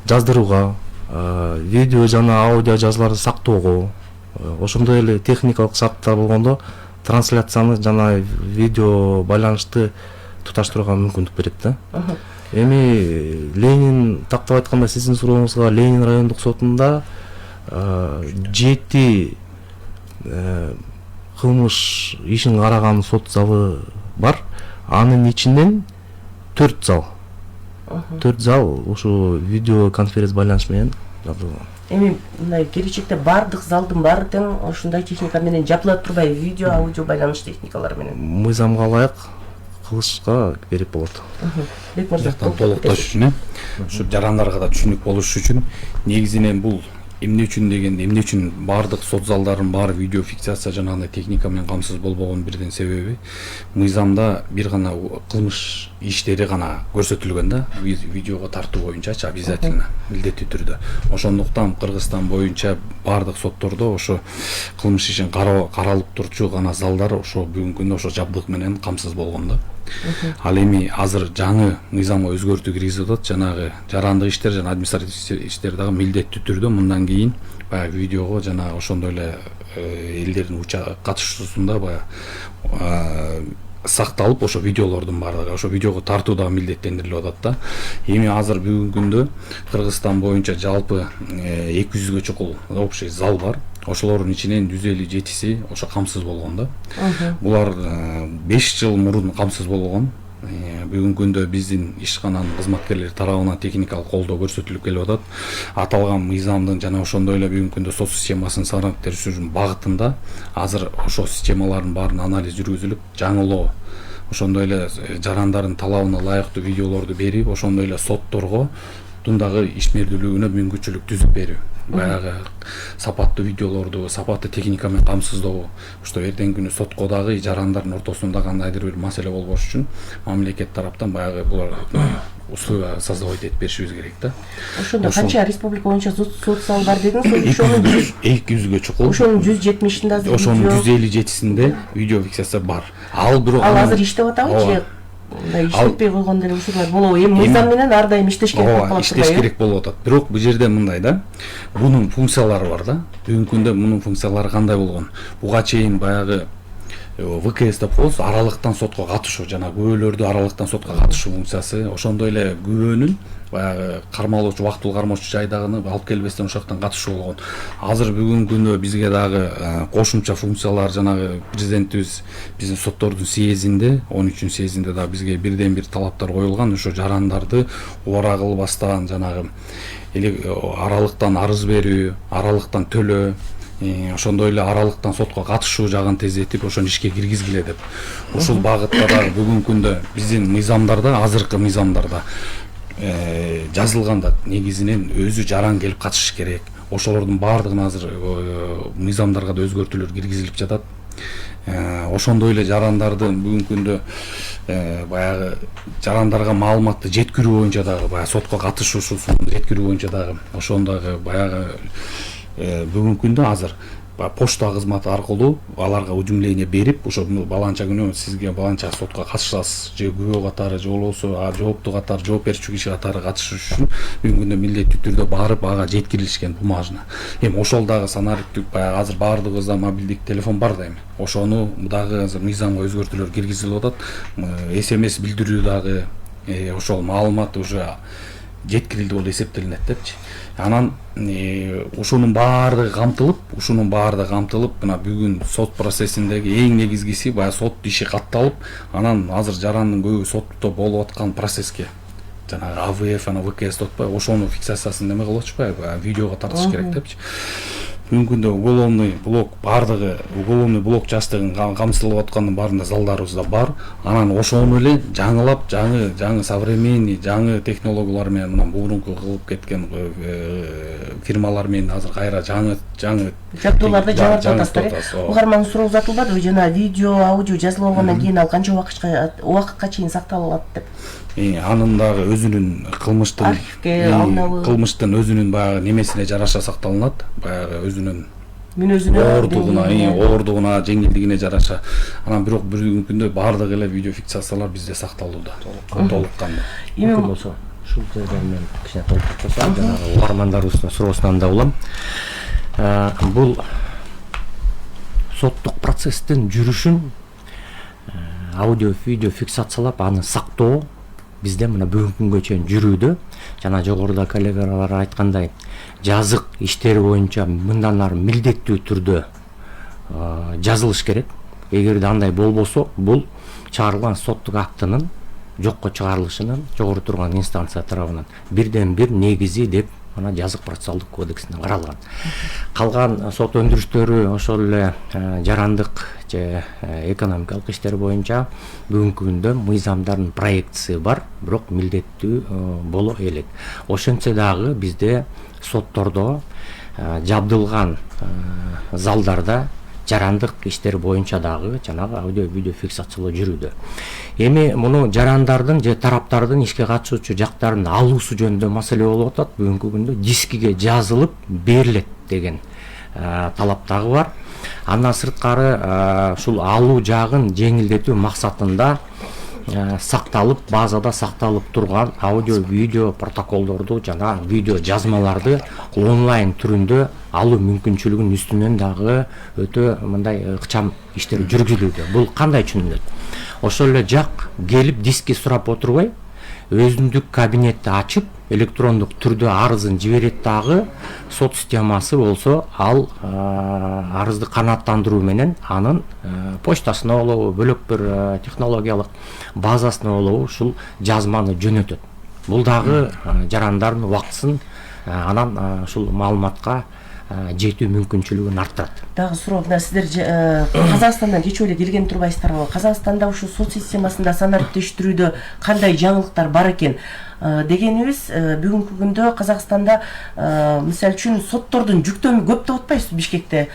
жаздырууга, видео жана аудио жазууларды сактоого, ошондой эле техникалык шарттар болгондо трансляцияны жана видео байланышты туташтырууга мүмкүндүк берет да. Эми Ленин, тактап айтканда сиздин сурооңузга, Ленин райондук сотунда 7 кылмыш ишин караган сот залы бар. Анын ичинен 4 зал. 4 зал ушу видео конференц байланыш менен жабдылган. Эми мындай келечекте бардык залдын баары тең ушундай техника менен жабдылат турбай, видео, аудио байланыш техникалары менен. Мыйзамга ылайык кылышка берип болот. Бек мырза, толуктош үчүн, ушу жарандарга да түшүнүк болуш үчүн негизинен бул эмне үчүн бардык сот залдарын баары видео фиксация жанагындай техника менен камсыз болбогон бирден себеби мыйзамда бир гана кылмыш иштери гана көрсөтүлгөн да, видеого тартуу боюнчачы обязательно, милдеттүү түрдө. Ошондуктан Кыргызстан боюнча бардык соттордо ошо кылмыш ишин каралып турчу гана залдар ошо бүгүнкү күндө ошо жабдык менен камсыз болгон да. Ал эми азыр жаңы мыйзамга өзгөртүү киргизип атат, жанагы жарандык иштер жана административдик иштер дагы милдеттүү түрдө мындан кийин баягы видеого жана ошондой эле элдердин катышуусунда баягы сакталып ошо видеолордун баардыгы ошо видеого тартуу дагы милдеттендирилип атат да. Эми азыр бүгүнкү күндө Кыргызстан боюнча жалпы 200гө чукул общий зал бар. Ошолордун ичинен 157си ошо камсыз болгон да. Булар 5 жыл мурун камсыз болгон. Бүгүнкү күндө биздин ишкананын кызматкерлери тарабынан техникалык колдоо көрсөтүлүп келип атат. Аталган мыйзамдын жана ошондой эле бүгүнкү күндө сот системасын сараптештирүүнүн багытында азыр ошо системалардын баарын анализ жүргүзүлүп, жаңылоо, ошондой эле жарандардын талабына ылайыктуу видеолорду берип, ошондой эле сотторго дагы ишмердүүлүгүнө мүмкүнчүлүк түзүп берүү. Баягы сапаттуу видеолорду, сапаттуу техника менен камсыздоо, что эртеңки күнү сотко дагы жарандардын ортосунда кандайдыр бир маселе болбош үчүн мамлекет тараптан баягы булар условия создавать этип беришибиз керек да. Ошондо канча республика боюнча сот зал бар дедиңиз? Ошонун 200гө чукул. Ошонун 170-inde азыр видео. Ошонун 157-синде видео фиксация бар. Ал бирок азыр иштеп атабы же? Иштетпей койгон деле учурлар болобу? Эми мыйзам менен ар дайым иштеш керек болуп калат. Иштеш керек болуп атат. Бирок бул жерде мындай да. Бунун функциялары бар да. Бүгүнкү күндө мунун функциялары кандай болгон? Буга чейин баягы ВКС деп коебуз, аралыктан сотко катышуу жана күбөлөрдү аралыктан сотко катышуу функциясы, ошондой эле күбөнүн баягы кармалоочу, убактылуу кармоочу жайдагыны алып келбестен ошоктон катышуу болгон. Азыр бүгүнкү күндө бизге дагы кошумча функциялар жанагы президентибиз биздин соттордун съездинде 13-съездинде да бизге бирден бир талаптар коюлган. Ошо жарандарды убара кылбастан жанагы аралыктан арыз берүү, аралыктан төлөө, ошондой эле аралыктан сотко катышуу жагын тездетип ошону ишке киргизгиле деп. Ушул багытта дагы бүгүнкү күндө биздин мыйзамдарда, азыркы мыйзамдарда жазылганда негизинен өзү жаран келип катышыш керек. Ошолордун баардыгын азыр мыйзамдарга да өзгөртүүлөр киргизилип жатат. Ошондой эле жарандардын бүгүнкү күндө баягы жарандарга маалыматты жеткирүү боюнча дагы баягы сотко катышуусун жеткирүү боюнча дагы ошондогу баягы бүгүнкү күндө азыр почта кызматы аркылуу аларга уведомление берип, ошо баланча күнү сизге баланча сотко катышасыз, же күбө катары, же болбосо жооптуу катары, жооп берүүчү киши катары катышыш үчүн бүгүнкү күндө милдеттүү түрдө барып ага жеткирилишкен бумажно. Эми ошол дагы санариптик баягы азыр баардыгыбызда мобилдик телефон бар да эми. Ошону дагы азыр мыйзамга өзгөртүүлөр киргизилип атат. СМС билдирүү дагы ошол маалымат уже жеткирилди болуп эсептелинет депчи. Анан ушунун баардыгы камтылып, мына бүгүн сот процессиндеги эң негизгиси баягы сот иши катталып, анан азыр жарандын көбү сотто болуп аткан процесске жанагы АВФ, ана ВКС деп атпайбы, ошонун фиксациясын неме кылып атышпайбы, видеого тартыш керек депчи. Бүгүнкү күндө уголовный блок баардыгы, уголовный блок частыгын камсыздалып аткандын баарында залдарыбызда бар. Анан ошону эле жаңылап, жаңы современный, жаңы технологиялар менен мына мурунку кылып кеткен фирмалар менен азыр кайра жаңы жабдууларды жаңыртып атасыздар. Угарман суроо узатылбадыбы, жана видео, аудио жазылып алгандан кийин ал канча убакытка чейин сакталат деп? Анын дагы өзүнүн кылмыштын өзүнүн баягы немесине жараша сакталынат, баягы өзүнүн ооругуна, жеңилдигине жараша. Анан бирок бүгүнкү күндө баардык эле видео фиксациялар бизде сакталууда толук канда. Эми болсо ушул жерден мен кичине толуктурсам, жанагы угармандарыбыздын суроосунан да улам. Бул соттук процесстин жүрүшүн аудио, видео фиксациялап аны сактоо бизде мына бүгүнкү күнгө чейин жүрүүдө. Жана жогоруда коллегалар айткандай, жазык иштери боюнча мындан ары милдеттүү түрдө жазылыш керек. Эгерде андай болбосо, бул чыгарылган соттук актынын жокко чыгарылышынын жогору турган инстанция тарабынан бирден бир негизи деп ана жазык процессуалдык кодексинде каралган. Калган сот өндүрүштөрү ошол эле жарандык же экономикалык иштер боюнча бүгүнкү күндө мыйзамдардын проекциясы бар, бирок милдеттүү боло элек. Ошентсе дагы бизде соттордо жабдылган залдарда жарандык иштер боюнча дагы жанагы аудио видео фиксациялоо жүрүүдө. Эми муну жарандардын же тараптардын ишке катышуучу жактарын алуусу жөнүндө маселе болуп атат. Бүгүнкү күндө дискиге жазылып берилет деген талап дагы бар. Андан сырткары ушул алуу жагын жеңилдетүү максатында сакталып, базада сакталып турган аудио, видео протоколдорду жана видео жазмаларды онлайн түрүндө алуу мүмкүнчүлүгүнүн үстүнөн дагы өтө мындай ыкчам иштер жүргүзүлүүдө. Бул кандай түшүнүлөт? Ошол эле жак келип дискке сурап отурбай, өзүндүк кабинетти ачып, электрондук түрдө арызын жиберет дагы, сот системасы болсо ал арызды канааттандыруу менен анын почтасына болобу, бөлөк бир технологиялык базасына болобу ушул жазманы жөнөтөт. Бул дагы жарандардын убактысын анан ушул маалыматка жетүү мүмкүнчүлүгүн арттырат. Дагы суроо, мына сиздер Казакстандан кечээ эле келген турбайсыздарбы? Казакстанда ушул сот системасында санариптештирүүдө кандай жаңылыктар бар экен дегенибиз, бүгүнкү күндө Казакстанда мисалы үчүн соттордун жүктөмү көп деп атпайсызбы Бишкекте?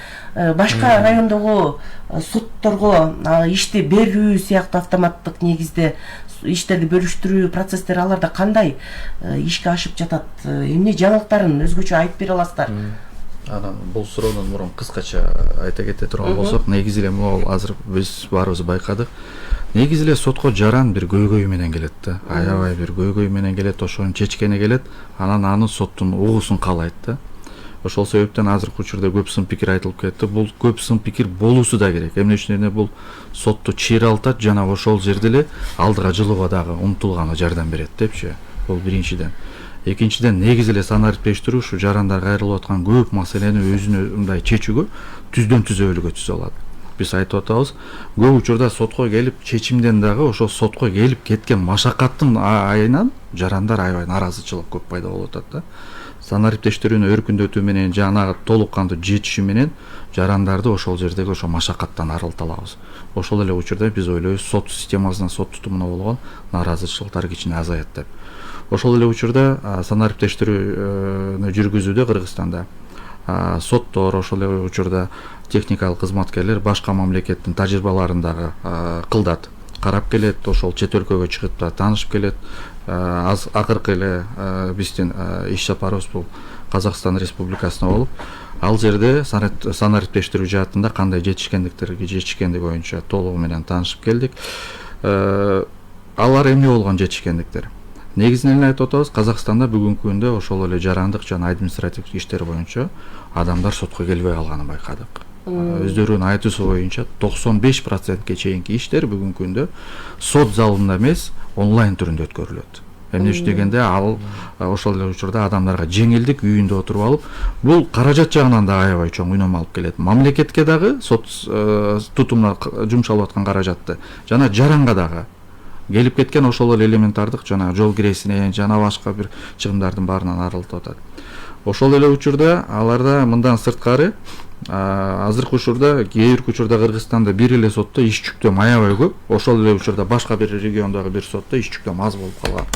Башка райондогу сотторго ишти берүү сыяктуу автоматтык негизде иштерди бөлүштүрүү процесстери аларда кандай ишке ашып жатат? Эмне жаңылыктарын өзгөчө айтып бере аласыздар? Анан бул суроодон мурун кыскача айта кете турган болсок, негизи эле могул азыр биз баарыбыз байкадык. Негизи эле сотко жаран бир көйгөй менен келет да. Аябай бир көйгөй менен келет, ошону чечкене келет, анан аны соттун угусун каалайт да. Ошол себептен азыркы учурда көп сын пикир айтылып кетти. Бул көп сын пикир болуусу да керек. Эмне үчүн бул сотту чыйралтат жана ошол жерде эле алдыга жылууга дагы умтулганы жардам берет депчи. Бул биринчиден. Экинчиден, негизи эле санариптештирүү ушу жарандар кайрылып аткан көп маселени өзүнө мындай чечүүгө түздөн түзөлүүгө түзө алат. Биз айтып атабыз, көп учурда сотко келип чечимден дагы ошо сотко келип кеткен машакаттын айынан жарандар аябай наразычылык көп пайда болуп атат да. Санариптештирүүнү өркүндөтүү менен жанагы толук кандуу жетишүү менен жарандарды ошол жердеги ошо машакаттан арылта алабыз. Ошол эле учурда биз ойлойбуз сот системасына, сот тутумуна болгон наразычылыктар кичине азаят деп. Ошол эле учурда санариптештирүүнү жүргүзүүдө Кыргызстанда соттор, ошол эле учурда техникалык кызматкерлер башка мамлекеттин тажрыйбаларын дагы кылдат, карап келет, ошол чет өлкөгө чыгып да таанышып келет. Акыркы эле биздин иш сапарыбыз бул Казакстан Республикасына болуп, ал жерде санариптештирүү жаатында кандай жетишкендиги боюнча толугу менен таанышып келдик. Алар эмне болгон жетишкендиктер? Негизинен эле айтып атабыз, Казакстанда бүгүнкү күндө ошол эле жарандык жана административдик иштер боюнча адамдар сотко келбей калганын байкадык. Өздөрүнүн айтуусу боюнча 95%ке чейинки иштер бүгүнкү күндө сот залында эмес, онлайн түрүндө өткөрүлөт. Эмне үчүн дегенде ал ошол эле учурда адамдарга жеңилдик, үйүндө отуруп алып, бул каражат жагынан да аябай чоң үнөм алып келет. Мамлекетке дагы сот тутумуна жумшалып аткан каражатты жана жаранга дагы келип кеткен ошол эле элементардык жана жол киресине жана башка бир чыгымдардын баарынан арылтып атат. Ошол эле учурда аларда мындан сырткары азыркы учурда кээ бир учурда Кыргызстанда бир эле сотто иш жүктөм аябай көп. Ошол эле учурда башка бир региондогу бир сотто иш жүктөм аз болуп калган.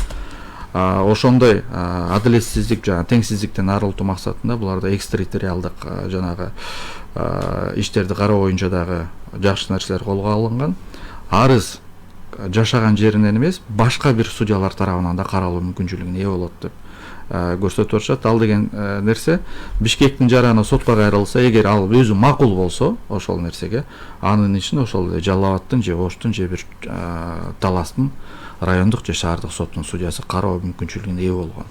Ошондой адилетсиздик жана теңсиздиктен арылтуу максатында буларда экстерриториалдык жанагы иштерди кароо боюнча дагы жакшы нерселер колго алынган. Арыз жашаган жеринен эмес, башка бир судьялар тарабынан да каралуу мүмкүнчүлүгүнө ээ болот деп көрсөтүп атышат. Ал деген нерсе Бишкектин жараны сотко кайрылса, эгер ал өзү макул болсо ошол нерсеге, анын ишин ошол Жалал Абадтын же Оштун же бир Таластын райондук же шаардык соттун судьясы кароо мүмкүнчүлүгүнө ээ болгон.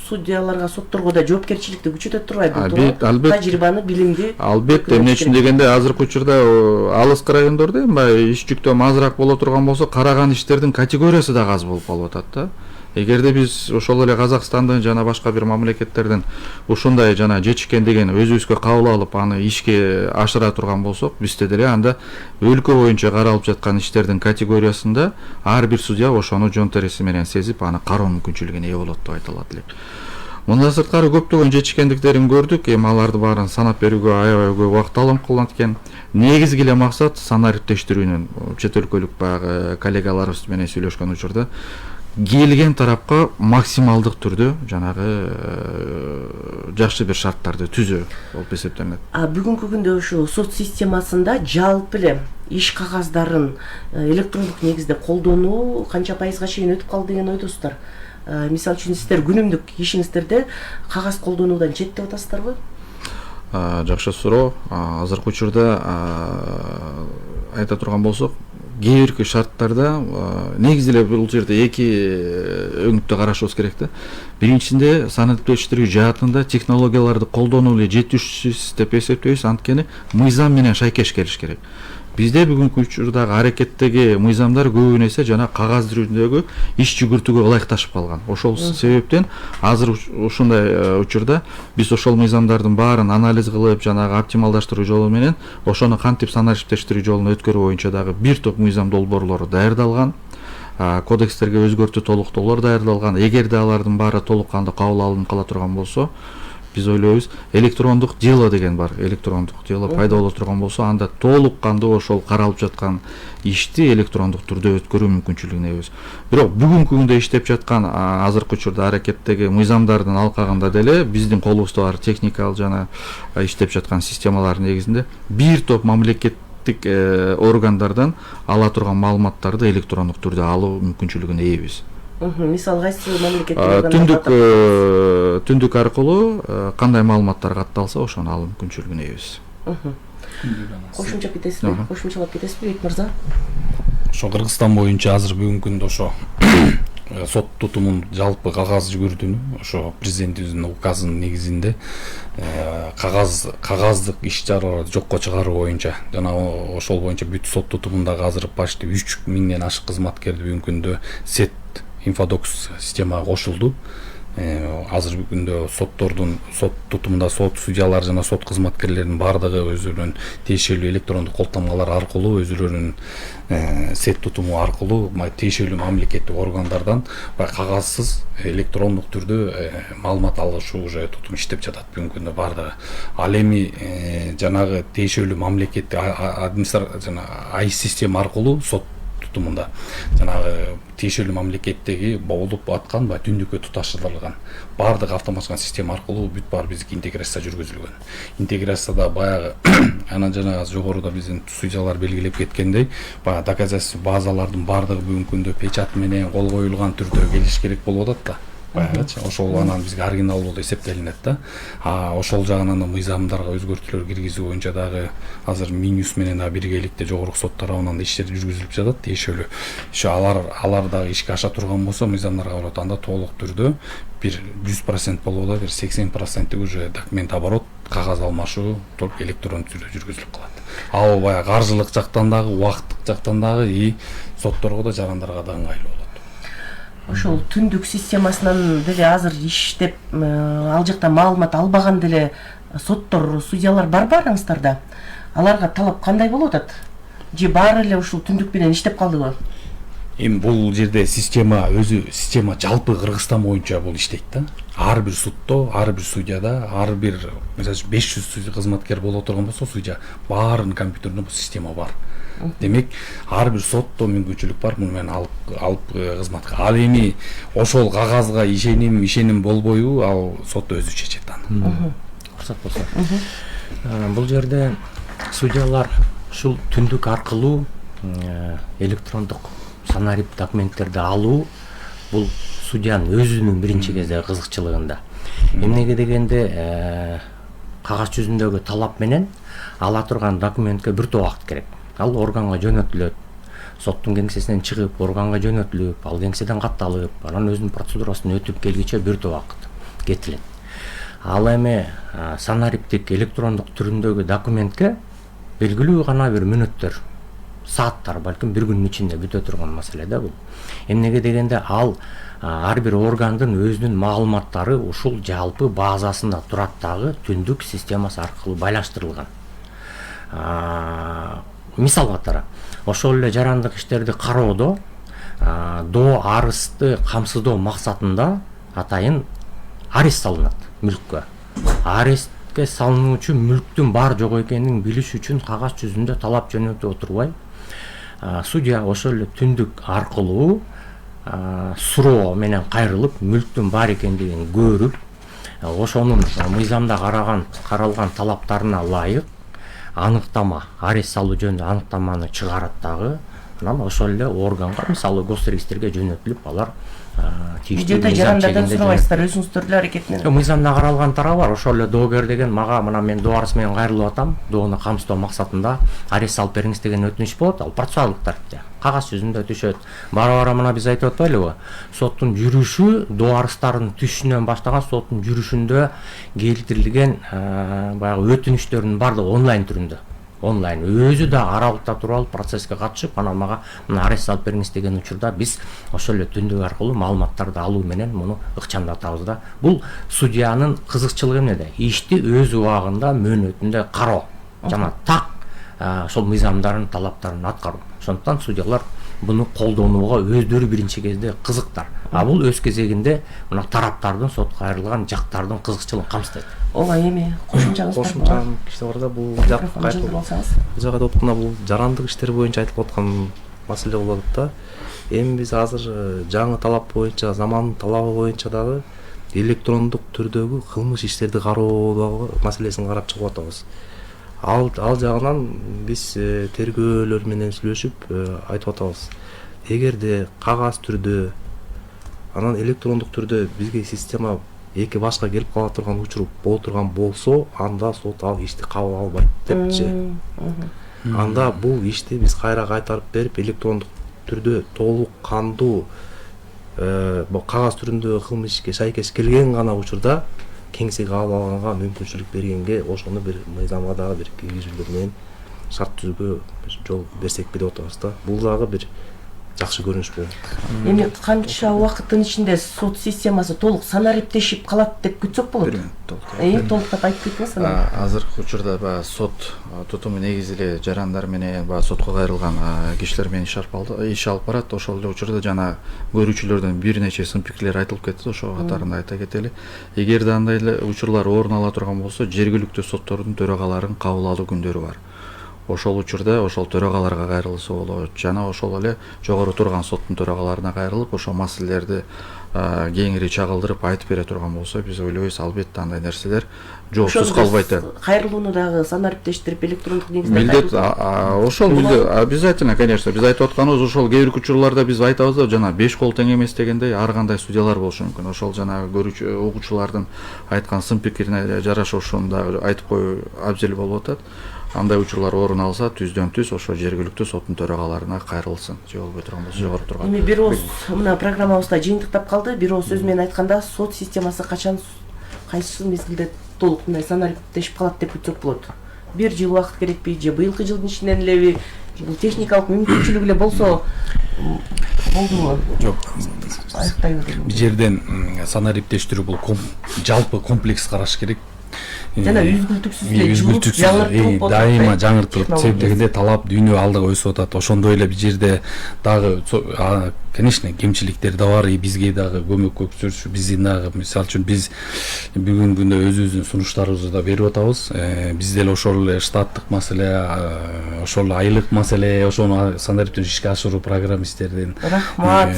Судьяларга, сотторго да жоопкерчиликти күчөтөт турбайбы? Албетте. Тажрыйбаны, билимди. Албетте, эмне үчүн дегенде азыркы учурда алыскы райондордо баягы иш жүктөм азыраак боло турган болсо, караган иштердин категориясы да аз болуп калып атат да. Эгерде биз ошол эле Казакстандын жана башка бир мамлекеттердин ушундай жана жетишкендигин өзүбүзгө кабыл алып, аны ишке ашыра турган болсок, бизде деле анда өлкө боюнча каралып жаткан иштердин категориясында ар бир судья ошону жон тереси менен сезип, аны кароо мүмкүнчүлүгүнө ээ болот деп айта алат элек. Мындан сырткары көптөгөн жетишкендиктерин көрдүк. Эми аларды баарын санап берүүгө аябай көп убакыт алынып калат экен. Негизги эле максат санариптештирүүнүн чет өлкөлүк баягы коллегаларыбыз менен сүйлөшкөн учурда келген тарапка максималдык түрдө жанагы жакшы бир шарттарды түзөө болуп эсептелет. Бүгүнкү күндө ушу сот системасында жалпы эле иш кагаздарын электрондук негизде колдонуу канча пайызга чейин өтүп калды деген ойдосуздар? Мисалы үчүн сиздер күнүмдүк ишиңиздерде кагаз колдонуудан четтеп атасыздарбы? Жакшы суроо. Азыркы учурда айта турган болсок, кээ бирки шарттарда негизи эле бул жерде эки өңүттө карашыбыз керек да. Биринчисинде санариптештирүү жаатында технологияларды колдонуу эле жетишсиз деп эсептейбиз, анткени мыйзам менен шайкеш келиш керек. Бизде бүгүнкү учурдагы аракеттеги мыйзамдар көбүн эсе жана кагаз түрүндөгү иш жүгүртүүгө ылайыкташып калган. Ошол себептен азыр ушундай учурда биз ошол мыйзамдардын баарын анализ кылып, жанагы оптималдаштыруу жолу менен ошону кантип санариптештирүү жолуна өткөрүү боюнча дагы бир топ мыйзам долбоорлору даярдалган. Кодекстерге өзгөртүү толуктоолор даярдалган. Эгерде алардын баары толук кандуу кабыл алынып кала турган болсо, биз ойлойбуз, электрондук дело деген бар. Электрондук дело пайда боло турган болсо, анда толук кандуу ошол каралып жаткан ишти электрондук түрдө өткөрүү мүмкүнчүлүгүнө эбиз. Бирок бүгүнкү күндө иштеп жаткан азыркы учурда аракеттеги мыйзамдардын алкагында деле биздин колубузда бар техникалык жана иштеп жаткан системалар негизинде бир топ мамлекеттик органдардан ала турган маалыматтарды электрондук түрдө алуу мүмкүнчүлүгүнө ээбиз. Мисалы кайсы мамлекеттик түндүк аркылуу кандай маалыматтар катталса ошону алуу мүмкүнчүлүгүнө ээбиз. Кошумча кетесизби? Кошумчалап кетесизби, Бейт мырза? Ошо Кыргызстан боюнча азыр бүгүнкү күндө ошо сот тутумун жалпы кагаз жүгүртүүнү ошо президентибиздин указынын негизинде кагаздык иш чараларды жокко чыгаруу боюнча жана ошол боюнча бүт сот тутумундагы азыр почти 3000ден ашык кызматкерди бүгүнкү күндө сет инфодокс системага кошулду. Азыр күндө сот тутумунда сот судьялар жана сот кызматкерлеринин баардыгы өзүлөрүнүн тиешелүү электрондук колтонмалар аркылуу, өзүлөрүнүн сет тутуму аркылуу тиешелүү мамлекеттик органдардан кагазсыз электрондук түрдө маалымат алышуу уже тутум иштеп жатат бүгүнкү күндө баардыгы. Ал эми жанагы тиешелүү мамлекеттик жана АИС система аркылуу сот тутумунда жанагы тиешелүү мамлекеттеги болуп аткан түндүккө туташтырылган баардык автоматикалык система аркылуу бүт баары биздики интеграция жүргүзүлгөн. Интеграцияда баягы анан жанагы жогоруда биздин судьялар белгилеп кеткендей, баягы доказательство базалардын баардыгы бүгүнкү күндө печать менен кол коюлган түрдө келиш керек болуп атат да. Баягычы ошол анан бизге оригинал болуп эсептелинет да. Ошол жагынан мыйзамдарга өзгөртүүлөр киргизүү боюнча дагы азыр Минюс менен биргеликте жогорку сот тарабынан иштер жүргүзүлүп жатат. Тиешелүү ошо алар дагы ишке аша турган болсо мыйзамдарга болот, анда толук түрдө бир 100% болбодо, бир 80% уже документ оборот, кагаз алмашуу толук электрондук түрдө жүргүзүлүп калат. Ал баягы каржылык жактан дагы, убакыттык жактан дагы и сотторго да жарандарга да ыңгайлуу болот. Ошол түндүк системасынан деле азыр иштеп ал жакта маалымат албаган деле соттор, судьялар барбы араңыздарда? Аларга талап кандай болуп атат? Же баары эле ушул түндүк менен иштеп калдыбы? Эми бул жерде система жалпы Кыргызстан боюнча бул иштейт да. Ар бир судто, ар бир судьяда, ар бир 500 кызматкер боло турган болсо судья баарынын компьютеринде бул система бар. Демек, ар бир сотто мүмкүнчүлүк бар муну менен алып кызматка. Ал эми ошол кагазга ишеним болбойбу, ал сот өзү чечет аны. Уруксат болсо. Бул жерде судьялар ушул түндүк аркылуу электрондук санарип документтерди алуу бул судьянын өзүнүн биринчи кезде кызыкчылыгында. Эмнеге дегенде кагаз жүзүндөгү талап менен ала турган документке бир топ убакыт керек. Ал органга жөнөтүлөт. Соттун кеңсесинен чыгып, органга жөнөтүлүп, ал кеңседен катталып, анан өзүнүн процедурасын өтүп келгиче бир топ убакыт кетилет. Ал эми санариптик электрондук түрүндөгү документке белгилүү гана бир мүнөттөр, сааттар, балким бир күнүн ичинде бүтө турган маселе да бул. Эмнеге дегенде ал ар бир органдын өзүнүн маалыматтары ушул жалпы базасында турат дагы түндүк системасы аркылуу байланыштырылган. Мисал катары, ошол эле жарандык иштерди кароодо доо арызды камсыздоо максатында атайын арест салынат мүлккө. Арестке салынуучу мүлктүн бар жок экенин билиш үчүн кагаз жүзүндө талап жөнөтүп отурбай, судья ошол эле түндүк аркылуу суроо менен кайрылып, мүлктүн бар экендигин көрүп, ошонун мыйзамда каралган талаптарына ылайык аныктама, арест салуу жөнүндө аныктаманы чыгарат дагы анан ошол эле органга, мисалы госрегистрге жөнөтүлүп алар бюджетте жарандардан сурабайсыздар, өзүңүздөр эле аракет менен. Мыйзамда каралган тарабы бар. Ошол эле доогер деген мага мына мен дуарыс менен кайрылып атам. Доону камсыздоо максатында арест алып бериңиз деген өтүнүч болот. Ал процессуалдык тарапта. Кагаз жүзүндө түшөт. Бара мына биз айтып атпайлыбы? Соттун жүрүшү дуарыстардын түшүнөн баштаган соттун жүрүшүндө келтирилген баягы өтүнүчтөрдүн бардыгы онлайн түрүндө. Онлайн өзү да аралыкта туруп алып процесске катышып, анан мага мына арест алып бериңиз деген учурда биз ошол эле түндүк аркылуу маалыматтарды алуу менен муну ыкчамдатабыз да. Бул судьянын кызыкчылыгы эмнеде? Ишти өз убагында, мөөнөтүндө кароо жана так ошол мыйзамдардын талаптарын аткаруу. Ошондуктан судьялар буну колдонууга өздөрү биринчи кезде кызыктар. А бул өз кезегинде мына тараптардын, сотко кайрылган жактардын кызыкчылыгын камсыздайт. Ооба, эми кошумчаңыз бар. Кошумчам киши бар да, бул жак айтып атканда бул жарандык иштер боюнча айтылып аткан маселе болуп атат да. Эми биз азыр жаңы талап боюнча, замандын талабы боюнча дагы электрондук түрдөгү кылмыш иштерди кароодагы маселесин карап чыгып атабыз. Ал жагынан биз тергөөлөр менен сүйлөшүп айтып атабыз. Эгерде кагаз түрдө, анан электрондук түрдө бизге система эки башка келип кала турган учур боло турган болсо, анда сот ал ишти кабыл албайт депчи. Анда бул ишти биз кайра кайтарып берип, электрондук түрдө толук кандуу кагаз түрүндө кылмыш ишке шайкеш келген гана учурда кеңсеге алып алганга мүмкүнчүлүк бергенге, ошону бир мыйзамга дагы бир киргизүүлөр менен шарт түзүүгө жол берсекпи деп атабыз да. Бул дагы бир жакшы көрүнүш болот. Эми канча убакыттын ичинде сот системасы толук санариптешип калат деп күтсөк болот? Толуктап айтып кетиңиз анан. Азыркы учурда баягы сот тутуму негизи эле жарандар менен баягы сотко кайрылган кишилер менен иш алып барат. Ошол эле учурда жана көрүүчүлөрдөн бир нече сын пикирлер айтылып кетти. Ошол катарында айта кетели. Эгерде андай эле учурлар орун ала турган болсо, жергиликтүү соттордун төрагаларын кабыл алуу күндөрү бар. Ошол учурда ошол төрагаларга кайрылса болот. Жана ошол эле жогору турган соттун төрагаларына кайрылып, ошол маселелерди кеңири чагылдырып айтып бере турган болсо, биз ойлойбуз, албетте андай нерселер жоопсуз калбайт. Кайрылууну дагы санариптештирип электрондук негизде милдет ошол обязательно, конечно, биз айтып атканыбыз ошол кээ бир учурларда биз айтабыз да, жана 5 кол тең эмес дегендей ар кандай судьялар болушу мүмкүн. Ошол жана көрүүчү угуучулардын айткан сын пикирине жараша ошону дагы айтып коюу абзел болуп атат. Андай учурлар орун алса, түздөн түз ошо жергиликтүү соттун төрагаларына кайрылсын. Же болбой турган болсо, жогору турган. Эми бир ооз мына программабызда жыйынтыктап калды. Бир ооз сөз менен айтканда, сот системасы качан, кайсы мезгилде толук мындай санариптешип калат деп күтсөк болот? 1 жыл убакыт керекпи же быйылкы жылдын ичинен элеби? Бул техникалык мүмкүнчүлүгү эле болсо болдубу? Жок. Айыктайбы. Бул жерден санариптештирүү бул жалпы комплекс караш керек. Жана үзгүлтүксүз дайыма жаңыртылып, себеп дегенде талап дүйнө алдыга өсүп атат. Ошондой эле бир жерде дагы конечно кемчиликтер да бар, бизге дагы көмөк көрсөтүш, биздин дагы мисалы үчүн биз бүгүнкү күндө өзүбүздүн сунуштарыбызды да берип атабыз. Биз деле ошол эле штаттык маселе, ошол айлык маселе, ошону санариптен ишке ашыруу программисттердин. Рахмат.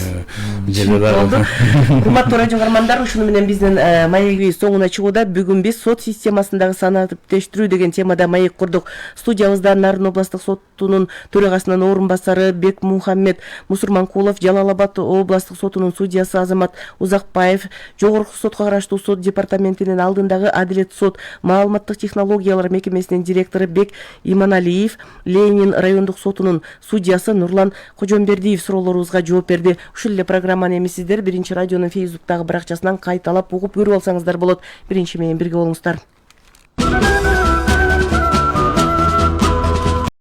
Урматтуу радио көрөрмандар, ушуну менен биздин маегибиз соңуна чыгууда. Бүгүн биз сот системасындагы санариптештирүү деген темада маек курдук. Студиябызда Нарын областык сотунун төрагасынын орун басары Бек Мухаммед Мусурманкулов, Жалал-Абад областык сотунун судьясы Азамат Узакбаев, жогорку сотко караштуу сот департаментинин алдындагы Адилет сот маалыматтык технологиялар мекемесинин директору Бек Иманалиев, Ленин райондук сотунун судьясы Нурлан Кожомбердиев суроолорубузга жооп берди. Ушул эле программаны эми сиздер Биринчи радионун Фейсбуктагы баракчасынан кайталап угуп көрүп алсаңыздар болот. Биринчи менен бирге болуңуздар.